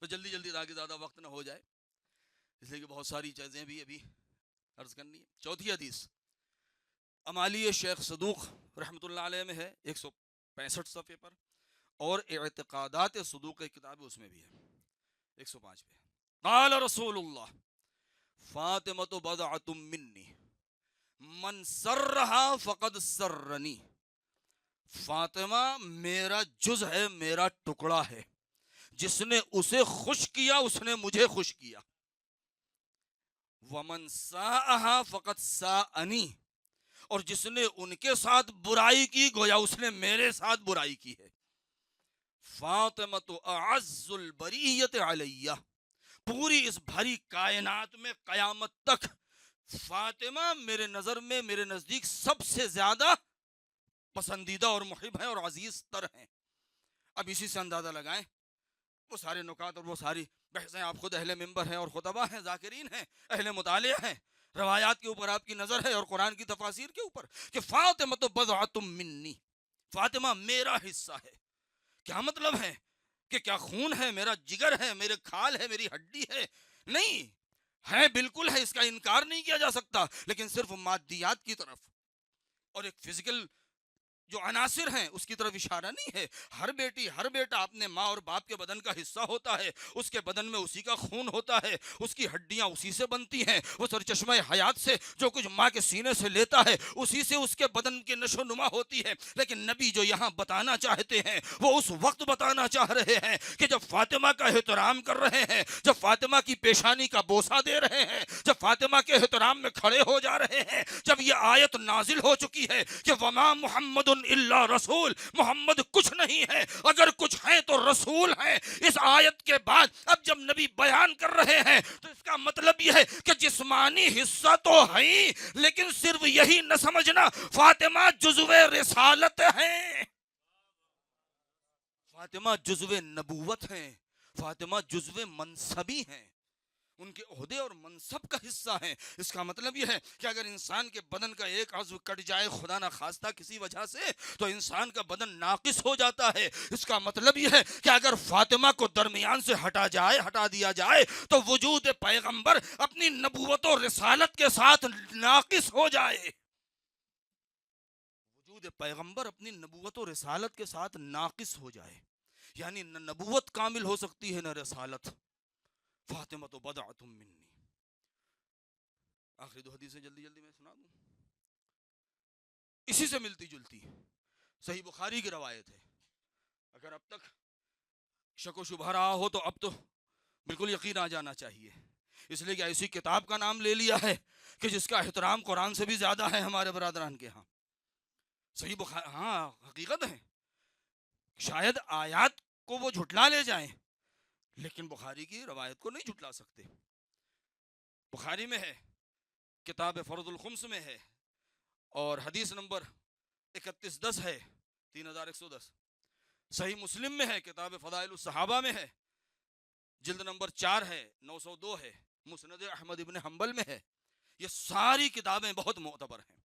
تو جلدی جلدی تاکہ زیادہ وقت نہ ہو جائے، اس لیے کہ بہت ساری چیزیں بھی ابھی عرض کرنی ہے۔ چوتھی حدیث امالی شیخ صدوق رحمۃ اللہ علیہ میں ہے، 165 صفحے پر، اور اعتقادات صدوق کتاب اس میں بھی ہے 105 پہ۔ قال رسول اللہ فاطمۃ بضعۃ منی من سرہا فقد سرنی، فاطمہ میرا جز ہے، میرا ٹکڑا ہے، جس نے اسے خوش کیا اس نے مجھے خوش کیا۔ ومن ساءہا فقد ساءنی، اور جس نے ان کے ساتھ برائی کی گویا اس نے میرے ساتھ برائی کی ہے۔ فاطمۃ اعز البریۃ علیہ، پوری اس بھری کائنات میں قیامت تک فاطمہ میرے نظر میں، میرے نزدیک سب سے زیادہ پسندیدہ اور محب ہیں اور عزیز تر ہیں۔ اب اسی سے اندازہ لگائیں، وہ سارے نکات اور وہ ساری بحثیں، آپ خود اہل منبر ہیں اور خطبہ ہیں، ذاکرین ہیں، اہل مطالعہ ہیں، روایات کے اوپر آپ کی نظر ہے اور قرآن کی تفاسیر کے اوپر کہ فاطمہ بضعۃ منی، فاطمہ میرا حصہ ہے۔ کیا مطلب ہے؟ کہ کیا خون ہے، میرا جگر ہے، میرے کھال ہے، میری ہڈی ہے؟ نہیں ہے، بالکل ہے، اس کا انکار نہیں کیا جا سکتا، لیکن صرف مادیات کی طرف اور ایک فزیکل جو عناصر ہیں اس کی طرف اشارہ نہیں ہے. ہر بیٹی ہر بیٹا اپنے ماں اور باپ کے بدن کا حصہ ہوتا ہے. اس کے بدن میں اسی کا خون ہوتا ہے, اس کی ہڈیاں اسی سے بنتی ہیں. وہ سرچشمہ حیات سے جو کچھ ماں کے سینے سے لیتا ہے اسی سے اس کے بدن کی نشو نما ہوتی ہے. لیکن نبی جو یہاں بتانا چاہتے ہیں وہ اس وقت بتانا چاہ رہے ہیں کہ جب فاطمہ کا احترام کر رہے ہیں, جب فاطمہ کی پیشانی کا بوسہ دے رہے ہیں, جب فاطمہ کے احترام میں کھڑے ہو جا رہے ہیں, جب یہ آیت نازل ہو چکی ہے کہ وما محمد الا رسول, محمد کچھ نہیں ہے, اگر کچھ ہے تو رسول ہے. اس آیت کے بعد اب جب نبی بیان کر رہے ہیں تو اس کا مطلب یہ ہے کہ جسمانی حصہ تو ہے ہی, لیکن صرف یہی نہ سمجھنا فاطمہ جزو رسالت ہیں, فاطمہ جزو نبوت ہیں, فاطمہ جزو منصبی ہیں, ان کے عہدے اور منصب کا حصہ ہیں. اس کا مطلب یہ ہے کہ اگر انسان کے بدن کا ایک عضو کٹ جائے خدا نہ خواستہ کسی وجہ سے تو انسان کا بدن ناقص ہو جاتا ہے. اس کا مطلب یہ ہے کہ اگر فاطمہ کو درمیان سے ہٹا دیا جائے تو وجود پیغمبر اپنی نبوت و رسالت کے ساتھ ناقص ہو جائے. وجود پیغمبر اپنی نبوت و رسالت کے ساتھ ناقص ہو جائے, یعنی نہ نبوت کامل ہو سکتی ہے نہ رسالت. فاطمہ تو بضعۃ منی. آخری دو حدیثیں جلدی میں سنا دوں, اسی سے ملتی جلتی. صحیح بخاری کی روایت ہے. اگر اب تک شک و شبہ رہا ہو تو اب تو بالکل یقین آ جانا چاہیے, اس لیے کہ ایسی کتاب کا نام لے لیا ہے کہ جس کا احترام قرآن سے بھی زیادہ ہے ہمارے برادران کے ہاں. صحیح بخاری, ہاں حقیقت ہے, شاید آیات کو وہ جھٹلا لے جائیں لیکن بخاری کی روایت کو نہیں جھٹلا سکتے. بخاری میں ہے, کتاب فرض الخمس میں ہے, اور حدیث نمبر 3110 ہے, 3110. صحیح مسلم میں ہے, کتاب فضائل الصحابہ میں ہے, جلد نمبر 4 ہے, 902 ہے. مسند احمد ابن حنبل میں ہے. یہ ساری کتابیں بہت معتبر ہیں.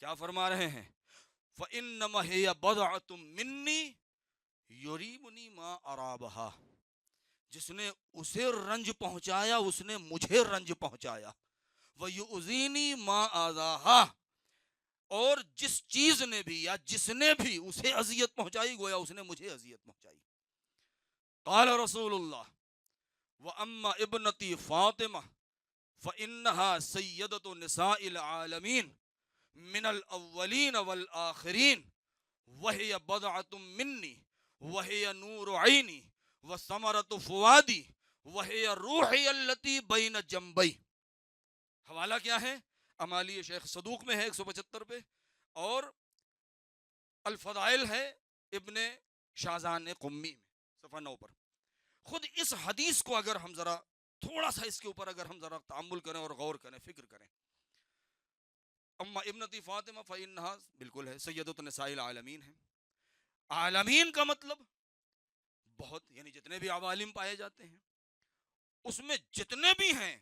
کیا فرما رہے ہیں؟ فَإِنَّمَا هِيَ بَضْعَةٌ مِّنِّي يُرِيبُنِي مَا أَرَابَهَا. جس نے اسے رنج پہنچایا اس نے مجھے رنج پہنچایا. وَيُؤْذِينِي مَا آذَاهَا. اور جس چیز نے بھی یا جس نے بھی اسے اذیت پہنچائی گویا اس نے مجھے اذیت پہنچائی. قال رسول اللہ وَأَمَّا ابْنَتِي فاطمہ فَإِنَّهَا سَيِّدَةُ نِسَاءِ الْعَالَمِينَ من الاولین والآخرین وہی بضعۃ منی وہی نور عینی وثمرۃ فؤادی وہی روحی التی بین جنبی. حوالہ کیا ہے؟ امالی شیخ صدوق میں ہے 175 پہ, اور الفضائل ہے ابن شازان قمی میں صفحہ 9 پر. خود اس حدیث کو اگر ہم ذرا تھوڑا سا اس کے اوپر اگر ہم ذرا تأمل کریں اور غور کریں, فکر کریں. اما ابنتی فاطمہ فإنہا بالکل ہے سیدۃ نساء العالمین ہے. عالمین کا مطلب بہت, یعنی جتنے بھی عوالم پائے جاتے ہیں اس میں جتنے بھی ہیں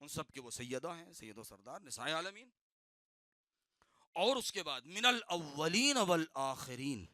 ان سب کے وہ سیدہ ہیں, سید و سردار نساء عالمین. اور اس کے بعد من الاولین والآخرین,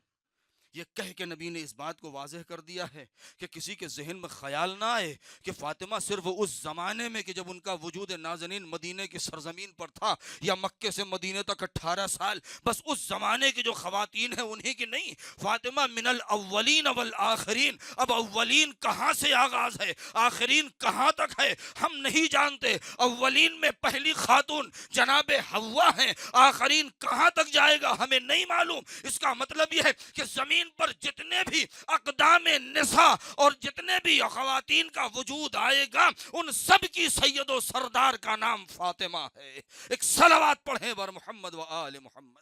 یہ کہہ کے نبی نے اس بات کو واضح کر دیا ہے کہ کسی کے ذہن میں خیال نہ آئے کہ فاطمہ صرف اس زمانے میں کہ جب ان کا وجود نازنین مدینے کی سرزمین پر تھا یا مکے سے مدینے تک 18 سال, بس اس زمانے کی جو خواتین ہیں انہی کی نہیں. فاطمہ من الاولین والآخرین. اب اولین کہاں سے آغاز ہے, آخرین کہاں تک ہے ہم نہیں جانتے. اولین میں پہلی خاتون جناب حوا ہیں, آخرین کہاں تک جائے گا ہمیں نہیں معلوم. اس کا مطلب یہ ہے کہ زمین پر جتنے بھی اقدام نساء اور جتنے بھی خواتین کا وجود آئے گا ان سب کی سید و سردار کا نام فاطمہ ہے. ایک صلوات پڑھیں بر محمد و آل محمد.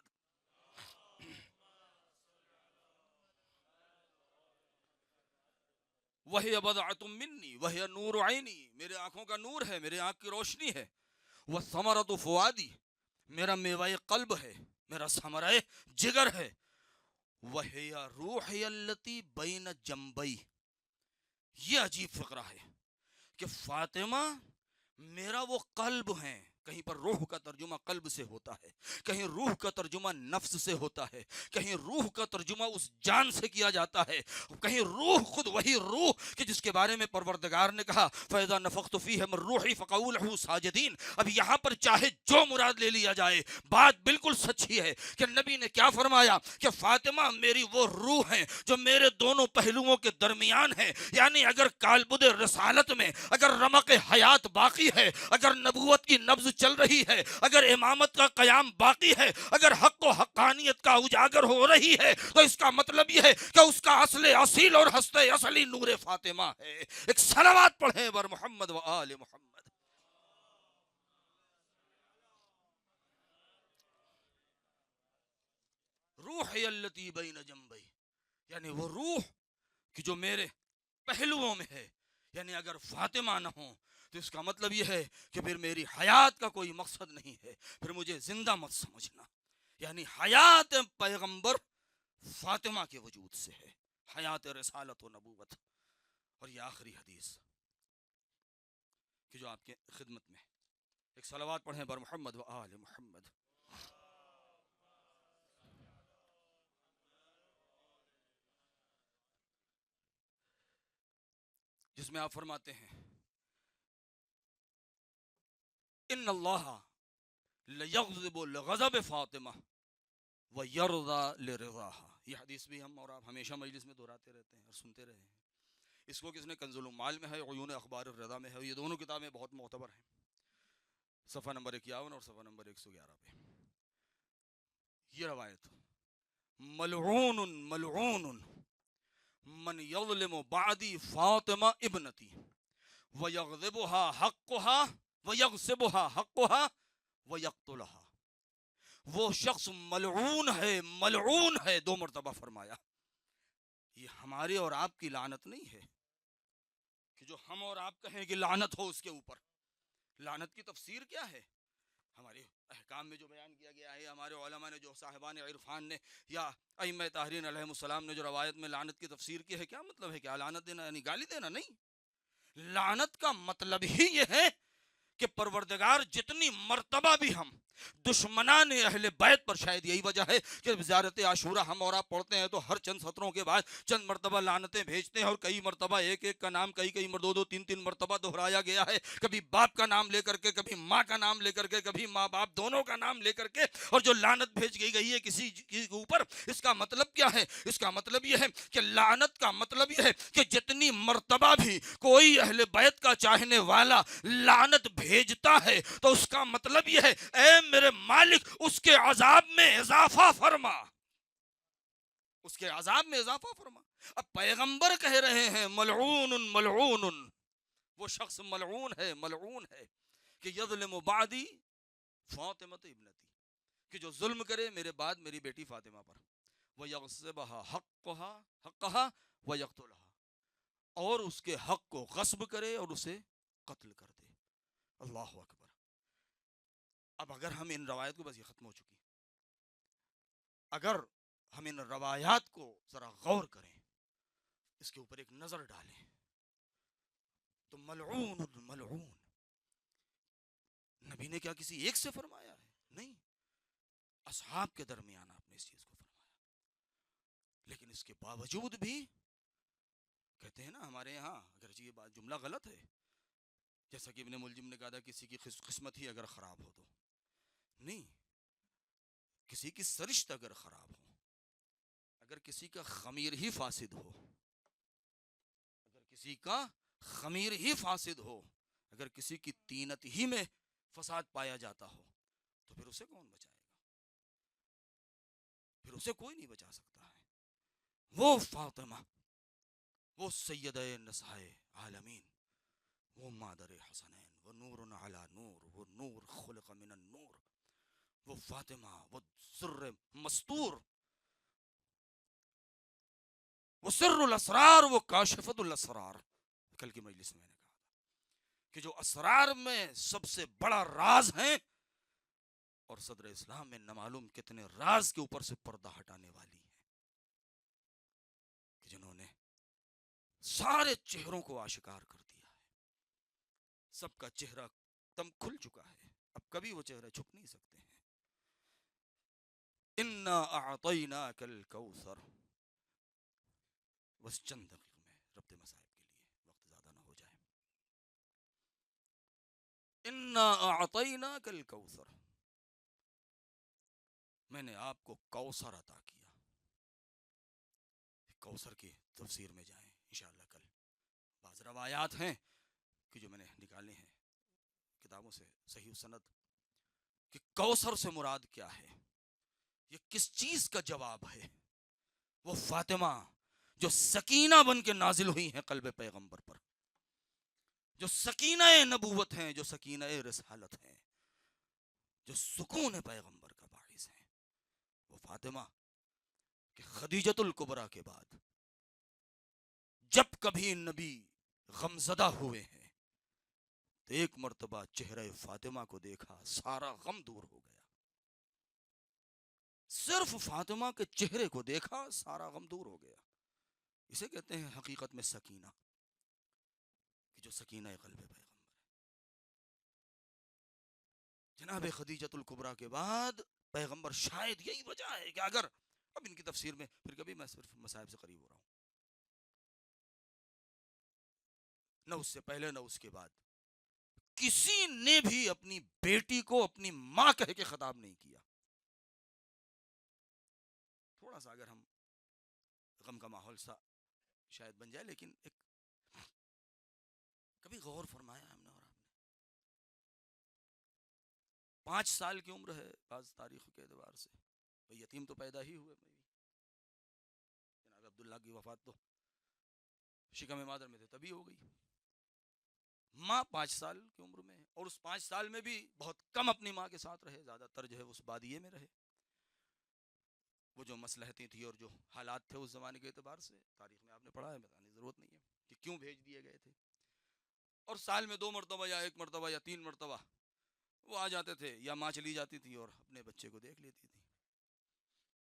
وہی بضعۃ منی وہی نور عینی, میرے آنکھوں کا نور ہے, میرے آنکھ کی روشنی ہے. وثمرۃ فؤادی, میرا میوہ قلب ہے, میرا ثمرہ جگر ہے. وہی روحی التی بین جنبی. یہ عجیب فقرہ ہے کہ فاطمہ میرا وہ قلب ہیں, کہیں پر روح کا ترجمہ قلب سے ہوتا ہے، کہیں روح کا ترجمہ نفس سے ہوتا ہے، کہیں روح کا ترجمہ اس جان سے کیا جاتا ہے، کہیں روح خود وہی روح کہ جس کے بارے میں پروردگار نے کہا فَإِذَا نَفَخْتُ فِيهِ مِن رُوحِي فَقَعُوا لَهُ سَاجِدِينَ۔ اب یہاں پر چاہے جو مراد لے لیا جائے، بات بالکل سچی ہے کہ نبی نے کیا فرمایا کہ فاطمہ میری وہ روح ہیں جو میرے دونوں پہلوؤں کے درمیان ہیں، یعنی اگر کالبد رسالت میں اگر رمق حیات باقی ہے، اگر نبوت کی نبض چل رہی ہے، اگر امامت کا قیام باقی ہے، اگر حق و حقانیت کا اجاگر ہو رہی ہے، تو اس کا مطلب یہ ہے کہ اس کا اصل اصیل اور ہستے اصلی نور فاطمہ ہے۔ ایک صلوات پڑھیں بر محمد و آل محمد۔ روح التی بین جنبی، یعنی وہ روح کہ جو میرے پہلوؤں میں ہے، یعنی اگر فاطمہ نہ ہو تو اس کا مطلب یہ ہے کہ پھر میری حیات کا کوئی مقصد نہیں ہے، پھر مجھے زندہ مت سمجھنا۔ یعنی حیات پیغمبر فاطمہ کے وجود سے ہے، حیات رسالت و نبوت۔ اور یہ آخری حدیث کہ جو آپ کے خدمت میں، ایک صلوات پڑھیں بر محمد و آل محمد۔ جس میں آپ فرماتے ہیں ان اللہ لیغضب لغضب فاطمہ ویرضا لرضاها۔ یہ حدیث بھی ہم اور آپ ہمیشہ مجلس میں دہراتے رہتے ہیں اور سنتے رہے ہیں۔ اس کو کس نے کنز المال میں ہے، عیون اخبار الرضا میں ہے، یہ دونوں کتابیں بہت معتبر ہیں، صفحہ نمبر 51 اور صفحہ نمبر 111 پہ یہ روایت ملعون ملعون من یظلم بعدی فاطمہ ابنتی ویغضبها حقها ویغصبها حقها ویقتلها۔ وہ شخص ملعون ہے، 2 مرتبہ فرمایا۔ یہ ہمارے اور آپ کی لعنت نہیں ہے کہ جو ہم اور آپ کہیں کہ لعنت ہو اس کے اوپر۔ لعنت کی تفسیر کیا ہے؟ ہمارے احکام میں جو بیان کیا گیا ہے، ہمارے علماء نے جو صاحبان عرفان نے یا ائمہ طاہرین علیہم السلام نے جو روایت میں لعنت کی تفسیر کی ہے، کیا مطلب ہے؟ کیا لعنت دینا یعنی گالی دینا؟ نہیں، لعنت کا مطلب ہی یہ ہے کہ پروردگار جتنی مرتبہ بھی ہم دشمنان اہل بیت پر، شاید یہی وجہ ہے کہ زیارت عاشورہ ہم اور آپ پڑھتے ہیں تو ہر چند سطروں کے بعد چند مرتبہ لعنتیں بھیجتے ہیں، اور کئی مرتبہ ایک ایک کا نام کئی دو تین مرتبہ دہرایا گیا ہے، کبھی باپ کا نام لے کر کے، کبھی ماں کا نام لے کر کے، کبھی ماں باپ دونوں کا نام لے کر کے، اور جو لعنت بھیج گئی ہے کسی کے اوپر، اس کا مطلب کیا ہے؟ اس کا مطلب یہ ہے کہ لعنت کا مطلب یہ ہے کہ جتنی مرتبہ بھی کوئی اہل بیت کا چاہنے والا لعنت بھیجتا ہے تو اس کا مطلب یہ ہے اے میرے مالک اس کے عذاب میں اضافہ فرما، اس کے عذاب میں اضافہ فرما۔ اب پیغمبر کہہ رہے ہیں ملعون ملعون، وہ شخص ملعون ہے کہ یظلم بعدی فاطمہ ابنتی، کہ جو ظلم کرے میرے بعد میری بیٹی فاطمہ پر، وَيَغْصِبَهَا حَقَّهَا وَيَقْتُلَهَا، اور اس کے حق کو غصب کرے اور اسے قتل کر دے۔ اللہ اکبر۔ اب اگر ہم ان روایت کو، بس یہ ختم ہو چکی، اگر ہم ان روایات کو ذرا غور کریں، اس کے اوپر ایک نظر ڈالیں، تو ملعون ملعون نبی نے کیا کسی ایک سے فرمایا ہے؟ نہیں، اصحاب کے درمیان آپ نے اس چیز کو فرمایا۔ لیکن اس کے باوجود بھی کہتے ہیں نا ہمارے یہاں، اگرچہ یہ بات جملہ غلط ہے، جیسا کہ ابن ملجم نے کہا تھا کسی کی قسمت ہی اگر خراب ہو تو، نہیں، کسی کی سرشت اگر خراب ہو، اگر کسی کا خمیر ہی فاسد ہو، اگر کسی کا خمیر ہی فاسد ہو، اگر کسی کی تینت ہی میں فساد پایا جاتا ہو، تو پھر اسے کون بچائے گا؟ پھر اسے کوئی نہیں بچا سکتا ہے۔ وہ فاطمہ، وہ سیدہ نساء عالمین، وہ مادر حسنین، وہ نور علی نور، وہ نور خلق من النور، وہ فاطمہ، وہ سر مستور، وہ سر الاسرار، وہ کاشفت الاسرار۔ کل کی مجلس میں نے کہا تھا کہ جو اسرار میں سب سے بڑا راز ہیں، اور صدر اسلام میں نامعلوم کتنے راز کے اوپر سے پردہ ہٹانے والی ہیں، کہ جنہوں نے سارے چہروں کو آشکار کر دیا ہے، سب کا چہرہ تم کھل چکا ہے، اب کبھی وہ چہرے چھپ نہیں سکتے ہیں. انا اعطیناک الکوثر. بس چند دقیقے میں ربط مصائب کے لیے وقت زیادہ نہ ہو جائے. انا اعطیناک الکوثر، میں نے آپ کو کوثر عطا کیا. کوثر کی تفسیر میں جائیں انشاءاللہ کل. بعض روایات ہیں کہ جو میں نے نکالے ہیں کتابوں سے صحیح سند، کہ کوثر سے مراد کیا ہے، یہ کس چیز کا جواب ہے. وہ فاطمہ جو سکینہ بن کے نازل ہوئی ہیں قلب پیغمبر پر، جو سکینہ نبوت ہیں، جو سکینہ رسالت ہیں، جو سکون پیغمبر کا باعث ہیں، وہ فاطمہ کہ خدیجۃ الکبریٰ کے بعد جب کبھی نبی غمزدہ ہوئے ہیں تو ایک مرتبہ چہرہ فاطمہ کو دیکھا، سارا غم دور ہو گیا. صرف فاطمہ کے چہرے کو دیکھا، سارا غم دور ہو گیا. اسے کہتے ہیں حقیقت میں سکینہ، کہ جو سکینہ قلب پیغمبر ہے. جناب خدیجۃ الکبریٰ کے بعد پیغمبر، شاید یہی وجہ ہے کہ اگر اب ان کی تفسیر میں پھر کبھی میں صرف مصائب سے قریب ہو رہا ہوں، نہ اس سے پہلے نہ اس کے بعد کسی نے بھی اپنی بیٹی کو اپنی ماں کہہ کے خطاب نہیں کیا. تھوڑا سا اگر ہم غم کا ماحول سا شاید بن جائے، لیکن ایک کبھی غور فرمایا ہم نے اور آپ نے، 5 سال کی عمر ہے بعض تاریخ کے اعتبار سے، بھئی یتیم تو پیدا ہی ہوئے. جناب عبداللہ کی وفات تو شکم مادر میں تھے تبھی ہو گئی. ماں 5 سال کی عمر میں، اور اس 5 سال میں بھی بہت کم اپنی ماں کے ساتھ رہے، زیادہ تر جو ہے اس بادیے میں رہے. وہ جو مصلحتیں تھی اور جو حالات تھے اس زمانے کے اعتبار سے تاریخ میں آپ نے پڑھا ہے، بتانے کی ضرورت نہیں ہے کہ کیوں بھیج دیے گئے تھے. اور سال میں 2 مرتبہ یا 1 مرتبہ یا 3 مرتبہ وہ آ جاتے تھے، یا ماں چلی جاتی تھی اور اپنے بچے کو دیکھ لیتی تھی،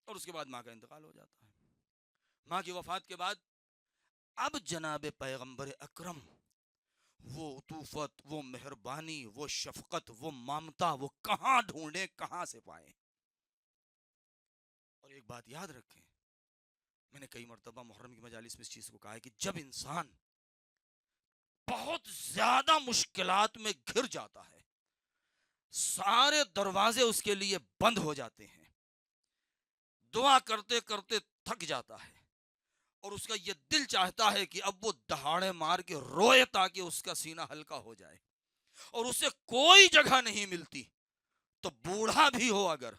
اور اس کے بعد ماں کا انتقال ہو جاتا ہے. ماں کی وفات کے بعد اب جناب پیغمبر اکرم وہ عطوفت، وہ مہربانی، وہ شفقت، وہ ممتا، وہ کہاں ڈھونڈیں، کہاں سے پائیں. اور ایک بات یاد رکھیں، میں نے کئی مرتبہ محرم کی مجالس میں اس چیز کو کہا ہے کہ جب انسان بہت زیادہ مشکلات میں گھر جاتا ہے، سارے دروازے اس کے لیے بند ہو جاتے ہیں، دعا کرتے کرتے تھک جاتا ہے، اور اس کا یہ دل چاہتا ہے کہ اب وہ دہاڑے مار کے روئے تاکہ اس کا سینہ ہلکا ہو جائے، اور اسے کوئی جگہ نہیں ملتی، تو بوڑھا بھی ہو اگر،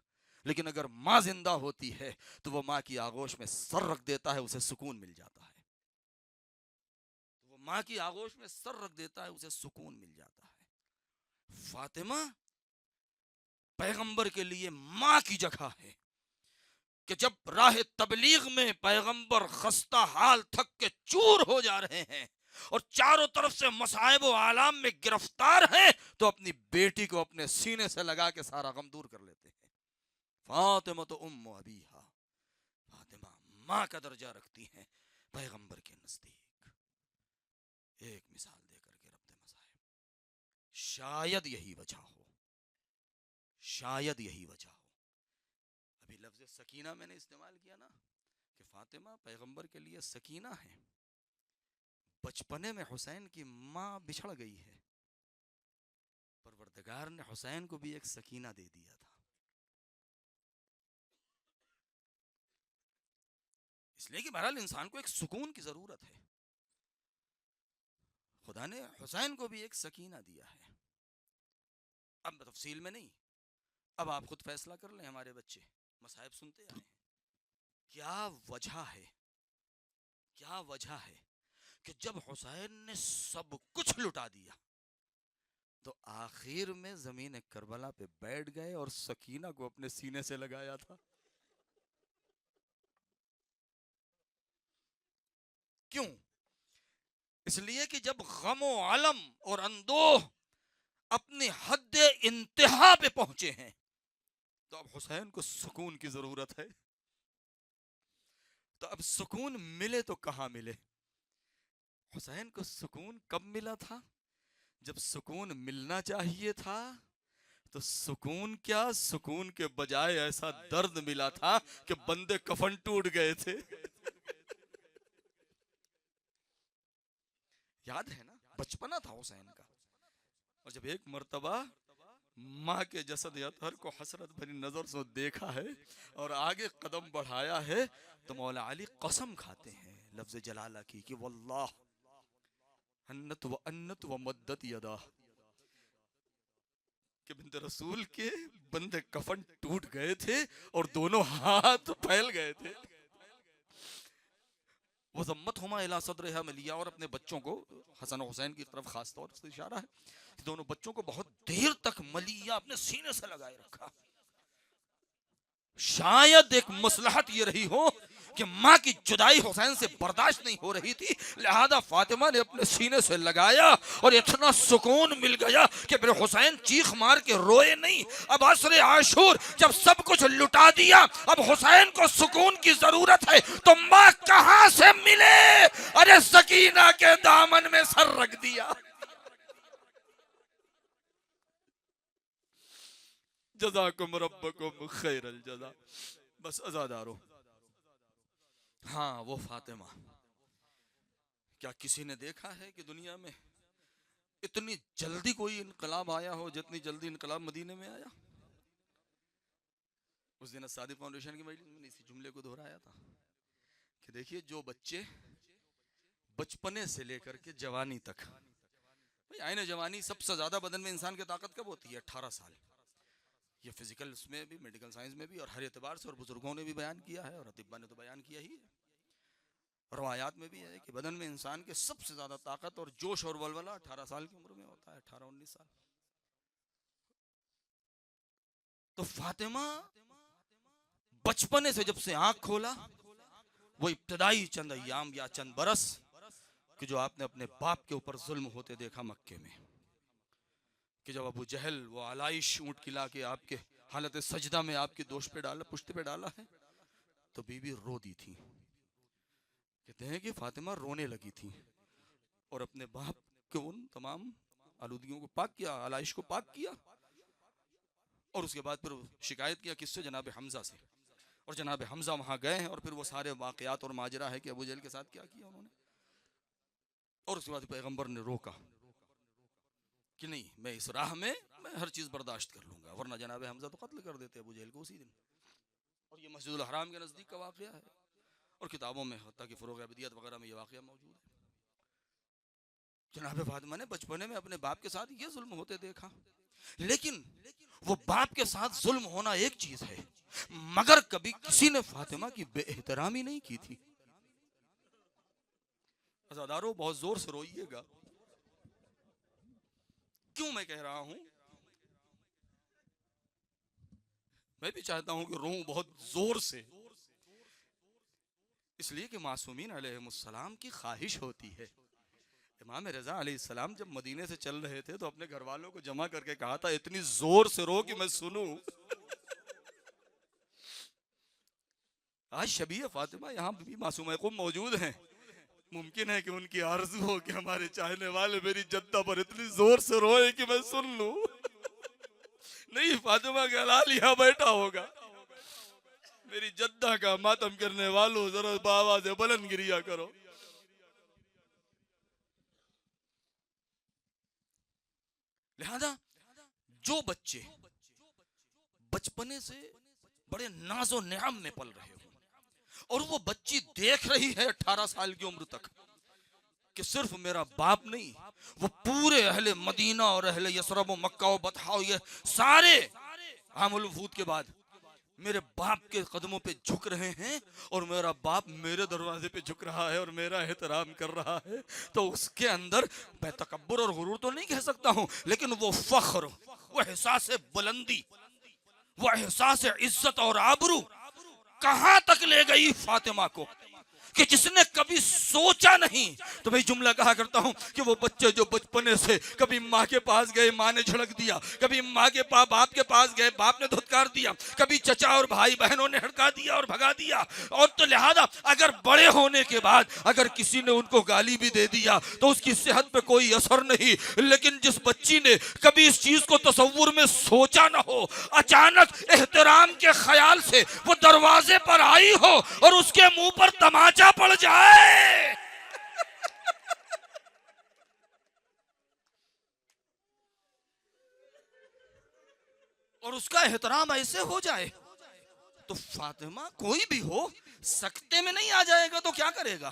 لیکن اگر ماں زندہ ہوتی ہے تو وہ ماں کی آغوش میں سر رکھ دیتا ہے، اسے سکون مل جاتا ہے. وہ ماں کی آغوش میں سر رکھ دیتا ہے، اسے سکون مل جاتا ہے. فاطمہ پیغمبر کے لیے ماں کی جگہ ہے، کہ جب راہ تبلیغ میں پیغمبر خستہ حال تھک کے چور ہو جا رہے ہیں اور چاروں طرف سے مصائب و آلام میں گرفتار ہیں، تو اپنی بیٹی کو اپنے سینے سے لگا کے سارا غم دور کر لیتے ہیں. فاطمہ تو ام ابیہا، فاطمہ ماں کا درجہ رکھتی ہیں پیغمبر کے نزدیک. ایک مثال دے کر کے ربط مصائب، شاید یہی وجہ ہو، شاید یہی وجہ ہو. ابھی لفظ سکینہ میں نے استعمال کیا نا، کہ فاطمہ پیغمبر کے لیے سکینہ ہے. بچپنے میں حسین کی ماں بچھڑ گئی ہے، پروردگار نے حسین کو بھی ایک سکینہ دے دیا تھا. اس لیے کہ بہرحال انسان کو ایک سکون کی ضرورت ہے، خدا نے حسین کو بھی ایک سکینہ دیا ہے. اب تفصیل میں نہیں، اب آپ خود فیصلہ کر لیں. ہمارے بچے مصائب سنتے آئے ہیں، کیا وجہ ہے، کیا وجہ ہے کہ جب حسین نے سب کچھ لٹا دیا تو آخر میں زمین کربلا پہ بیٹھ گئے اور سکینہ کو اپنے سینے سے لگایا تھا. کیوں؟ اس لیے کہ جب غم و علم اور اندوہ اپنی حد انتہا پہ پہنچے ہیں تو اب حسین کو سکون کی ضرورت ہے. تو اب سکون ملے تو کہاں ملے؟ حسین کو سکون کب ملا تھا؟ جب سکون ملنا چاہیے تھا تو سکون کیا، سکون کے بجائے ایسا درد ملا تھا کہ بندے کفن ٹوٹ گئے تھے. یاد ہے نا بچپنا تھا حسین کا. اور جب ایک مرتبہ ماں کے جسد اطہر کو حسرت بھری نظر سے دیکھا ہے اور آگے قدم بڑھایا ہے تو مولا علی قسم کھاتے ہیں لفظ جلالہ کی کہ واللہ انت و انت و مدت یدا، کہ بنت رسول کے بندے کفن ٹوٹ گئے تھے اور دونوں ہاتھ پھیل گئے تھے. وہ ضمت ہما الی صدرہا میں لیا اور اپنے بچوں کو حسن و حسین کی طرف خاص طور سے اشارہ ہے، دونوں بچوں کو بہت دیر تک ملیا اپنے سینے سے لگائے رکھا. شاید ایک مصلحت یہ رہی ہو کہ ماں کی جدائی حسین سے برداشت نہیں ہو رہی تھی، لہذا فاطمہ نے اپنے سینے سے لگایا اور اتنا سکون مل گیا کہ پھر حسین چیخ مار کے روئے نہیں. اب عصر عاشور جب سب کچھ لٹا دیا، اب حسین کو سکون کی ضرورت ہے تو ماں کہاں سے ملے؟ ارے سکینہ کے دامن میں سر رکھ دیا. جزاکم ربکم خیر الجزا. بس عزادارو، ہاں وہ فاطمہ، کیا کسی نے دیکھا ہے کہ دنیا میں اتنی جلدی کوئی انقلاب آیا ہو جتنی جلدی انقلاب مدینے میں آیا؟ اس دن صادق فاؤنڈیشن کی مجلس میں اسی جملے کو دہرایا تھا کہ دیکھیے جو بچے بچپنے سے لے کر کے جوانی تک، آئین جوانی سب سے زیادہ بدن میں انسان کی طاقت کب ہوتی ہے؟ 18 سال. یہ فزیکل اس میں بھی، میڈیکل سائنس میں بھی، اور ہر اعتبار سے، اور بزرگوں نے بھی بیان کیا ہے اور اطباء نے تو بیان کیا ہی ہے، روایات میں بھی ہے کہ بدن میں انسان کے سب سے زیادہ طاقت اور جوش اور ولولہ 18 سال کی عمر میں ہوتا ہے، 18-19 سال. تو فاطمہ بچپنے سے جب سے آنکھ کھولا، وہ ابتدائی چند ایام یا چند برس کہ جو آپ نے اپنے باپ کے اوپر ظلم ہوتے دیکھا مکے میں، کہ جب ابو جہل وہ علائش اونٹ کلا کے آپ کے حالت سجدہ میں آپ کی دوش پہ ڈالا، پشت پہ ڈالا ہے، تو بی بی رو دی تھی. کہتے ہیں کہ فاطمہ رونے لگی تھی اور اپنے باپ کے ان تمام آلودگیوں کو پاک کیا، علائش کو پاک کیا، اور اس کے بعد پھر شکایت کیا کس سے؟ جناب حمزہ سے. اور جناب حمزہ وہاں گئے ہیں اور پھر وہ سارے واقعات اور ماجرا ہے کہ ابو جہل کے ساتھ کیا کیا انہوں نے. اور اس کے بعد پیغمبر نے روکا کہ نہیں، میں اس راہ میں ہر چیز برداشت کر لوں گا، ورنہ جناب حمزہ تو قتل کر دیتے ابو جہل کو اسی دن. اور یہ مسجد الحرام کے نزدیک کا واقعہ ہے، اور کتابوں میں حتیٰ کہ فروغ ابدیت وغیرہ میں یہ واقعہ موجود ہے. جناب فاطمہ نے بچپنے میں اپنے باپ کے ساتھ یہ ظلم ہوتے دیکھا، لیکن وہ باپ کے ساتھ ظلم ہونا ایک چیز ہے، مگر کبھی کسی نے فاطمہ کی بے احترامی نہیں کی تھی. عزادارو بہت زور سے روئیے گا. کیوں میں کہہ رہا ہوں؟ میں بھی چاہتا ہوں کہ روؤں بہت زور سے، اس لیے کہ معصومین علیہ السلام کی خواہش ہوتی ہے. امام رضا علیہ السلام جب مدینے سے چل رہے تھے تو اپنے گھر والوں کو جمع کر کے کہا تھا اتنی زور سے رو کہ میں سنوں. آج شبیہ فاطمہ یہاں بھی معصومہ قم موجود ہیں، ممکن ہے کہ ان کی آرزو ہو کہ ہمارے چاہنے والے میری جدہ پر اتنی زور سے روئے کہ میں سن لوں. نہیں، فاطمہ کا لال یہاں بیٹھا ہوگا. میری جدہ کا ماتم کرنے والوں ذرا بآواز بلند گریا کرو. لہذا جو بچے بچپنے سے بڑے ناز و نعم میں پل رہے ہوں اور وہ بچی دیکھ رہی ہے 18 سال کی عمر تک کہ صرف میرا باپ نہیں، وہ پورے اہل مدینہ اور اہل یثرب و مکہ و بطحا و یہ سارے عام الوفود کے بعد میرے باپ کے قدموں پہ جھک رہے ہیں اور میرا باپ میرے دروازے پہ جھک رہا ہے اور میرا احترام کر رہا ہے، تو اس کے اندر میں تکبر اور غرور تو نہیں کہہ سکتا ہوں، لیکن وہ فخر، وہ احساس بلندی، وہ احساس عزت اور آبرو کہاں تک لے گئی فاطمہ کو کہ جس نے کبھی سوچا نہیں. تو میں جملہ کہا کرتا ہوں کہ وہ بچے جو بچپنے سے کبھی ماں کے پاس گئے ماں نے جھڑک دیا, کبھی ماں کے باپ کے پاس گئے باپ نے دھتکار دیا, کبھی چچا اور بھائی بہنوں نے ہڑکا دیا اور بھگا دیا, اور تو لہذا اگر بڑے ہونے کے بعد اگر کسی نے ان کو گالی بھی دے دیا تو اس کی صحت پہ کوئی اثر نہیں. لیکن جس بچی نے کبھی اس چیز کو تصور میں سوچا نہ ہو, اچانک احترام کے خیال سے وہ دروازے پر آئی ہو اور اس کے منہ پر تماچا پڑ جائے, اور اس کا احترام ایسے ہو جائے, تو فاطمہ کوئی بھی ہو سکتے میں نہیں آ جائے گا تو کیا کرے گا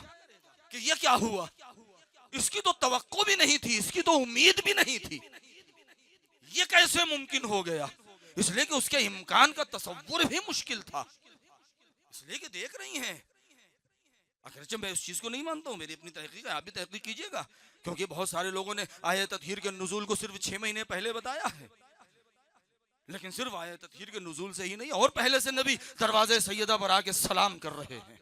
کہ یہ کیا ہوا, اس کی تو توقع بھی نہیں تھی, اس کی تو امید بھی نہیں تھی, یہ کیسے ممکن ہو گیا؟ اس لیے کہ اس کے امکان کا تصور بھی مشکل تھا. اس لیے کہ دیکھ رہی ہیں, اگرچہ میں اس چیز کو نہیں مانتا ہوں, میری اپنی تحقیق ہے, آپ بھی تحقیق کیجئے گا, کیونکہ بہت سارے لوگوں نے آیت تطہیر کے نزول کو صرف 6 مہینے پہلے بتایا ہے, لیکن صرف آیت تطہیر کے نزول سے ہی نہیں, اور پہلے سے نبی دروازے سیدہ پر آ کے سلام کر رہے ہیں,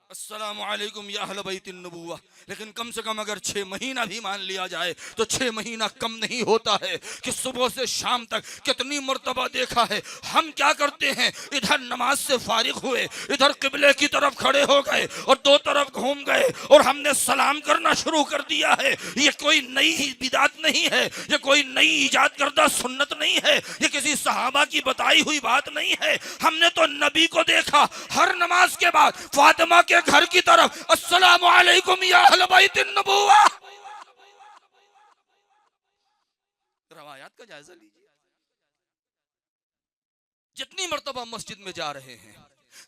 السلام علیکم یا اہل بیت النبوہ. لیکن کم سے کم اگر 6 مہینہ بھی مان لیا جائے تو 6 مہینہ کم نہیں ہوتا ہے کہ صبح سے شام تک کتنی مرتبہ دیکھا ہے. ہم کیا کرتے ہیں, ادھر نماز سے فارغ ہوئے, ادھر قبلے کی طرف کھڑے ہو گئے اور دو طرف گھوم گئے اور ہم نے سلام کرنا شروع کر دیا ہے. یہ کوئی نئی بدعت نہیں ہے, یہ کوئی نئی ایجاد کردہ سنت نہیں ہے, یہ کسی صحابہ کی بتائی ہوئی بات نہیں ہے. ہم نے تو نبی کو دیکھا ہر نماز کے بعد فاطمہ کے گھر کی طرف السلام علیکم یا اہل بیت النبوہ. روایات کا جائزہ لیجیے, جتنی مرتبہ مسجد میں جا رہے ہیں,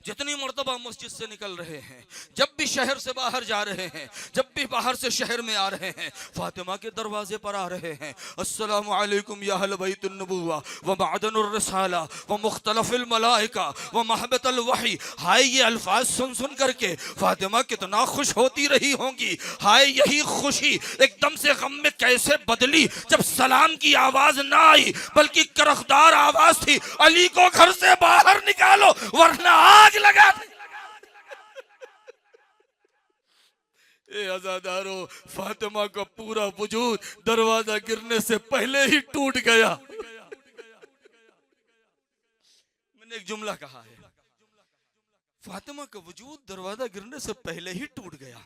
جتنی مرتبہ مسجد سے نکل رہے ہیں, جب بھی شہر سے باہر جا رہے ہیں, جب بھی باہر سے شہر میں آ رہے ہیں, فاطمہ کے دروازے پر آ رہے ہیں, السلام علیکم یا اہل بیت النبوہ ومعدن الرسالہ ومختلف الملائکہ ومحبت الوحی. ہائے یہ الفاظ سن سن کر کے فاطمہ کتنا خوش ہوتی رہی ہوں گی. ہائے یہی خوشی ایک دم سے غم میں کیسے بدلی جب سلام کی آواز نہ آئی بلکہ کرخدار آواز تھی, علی کو گھر سے باہر نکالو ورنہ آگ لگا دیں. اے عزادارو, فاطمہ کا پورا وجود دروازہ گرنے سے پہلے ہی ٹوٹ گیا. میں نے ایک جملہ کہا ہے, فاطمہ کا وجود دروازہ گرنے سے پہلے ہی ٹوٹ گیا.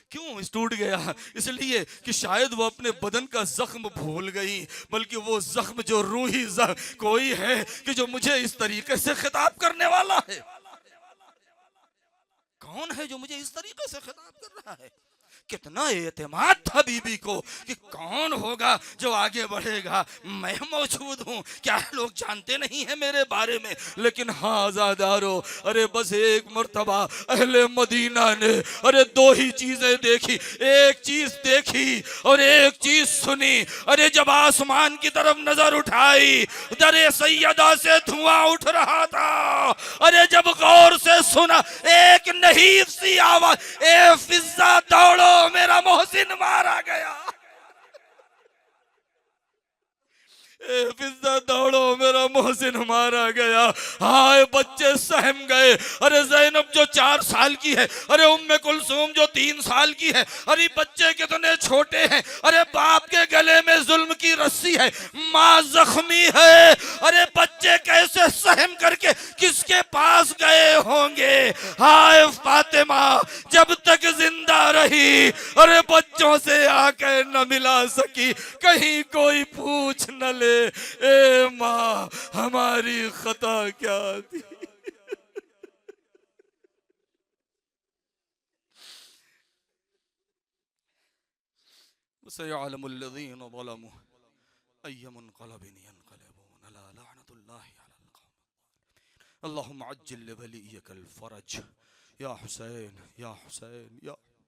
کیوں اس ٹوٹ گیا؟ اس لیے کہ شاید وہ اپنے بدن کا زخم بھول گئی, بلکہ وہ زخم جو روحی زخم کوئی ہے کہ جو مجھے اس طریقے سے خطاب کرنے والا ہے. کون ہے جو مجھے اس طریقے سے خطاب کر رہا ہے؟ کتنا اعتماد تھا بی بی کو کہ کون ہوگا جو آگے بڑھے گا, میں موجود ہوں, کیا لوگ جانتے نہیں ہیں میرے بارے میں. لیکن ہاں عزادارو, ارے بس ایک مرتبہ اہل مدینہ نے ارے 2 ہی چیزیں دیکھی, ایک چیز دیکھی اور ایک چیز سنی. ارے جب آسمان کی طرف نظر اٹھائی در سیدہ سے دھواں اٹھ رہا تھا. ارے جب غور سے سنا ایک نحیف سی آواز, اے فضہ دوڑو میرا محسن مارا گیا. اے فضہ دوڑو میرا محسن مارا گیا. ہائے بچے سہم گئے. ارے زینب جو 4 سال کی ہے, ارے ام کلثوم جو 3 سال کی ہے, ارے بچے کتنے چھوٹے ہیں. ارے باپ کے گلے میں ظلم کی رسی ہے, ماں زخمی ہے. ارے بچے کیسے سہم کر کے کس کے پاس گئے ہوں گے. ہائے فاطمہ جب تک زندہ رہی ارے بچوں سے آ کے نہ ملا سکی, کہیں کوئی پوچھ نہ لے اے ماں ہماری خطا کیا تھی. سيعلم الذين ظلموا أي منقلب ينقلبون ألا لعنة الله على القوم. اللهم عجل لوليك الفرج. يا حسين يا حسين يا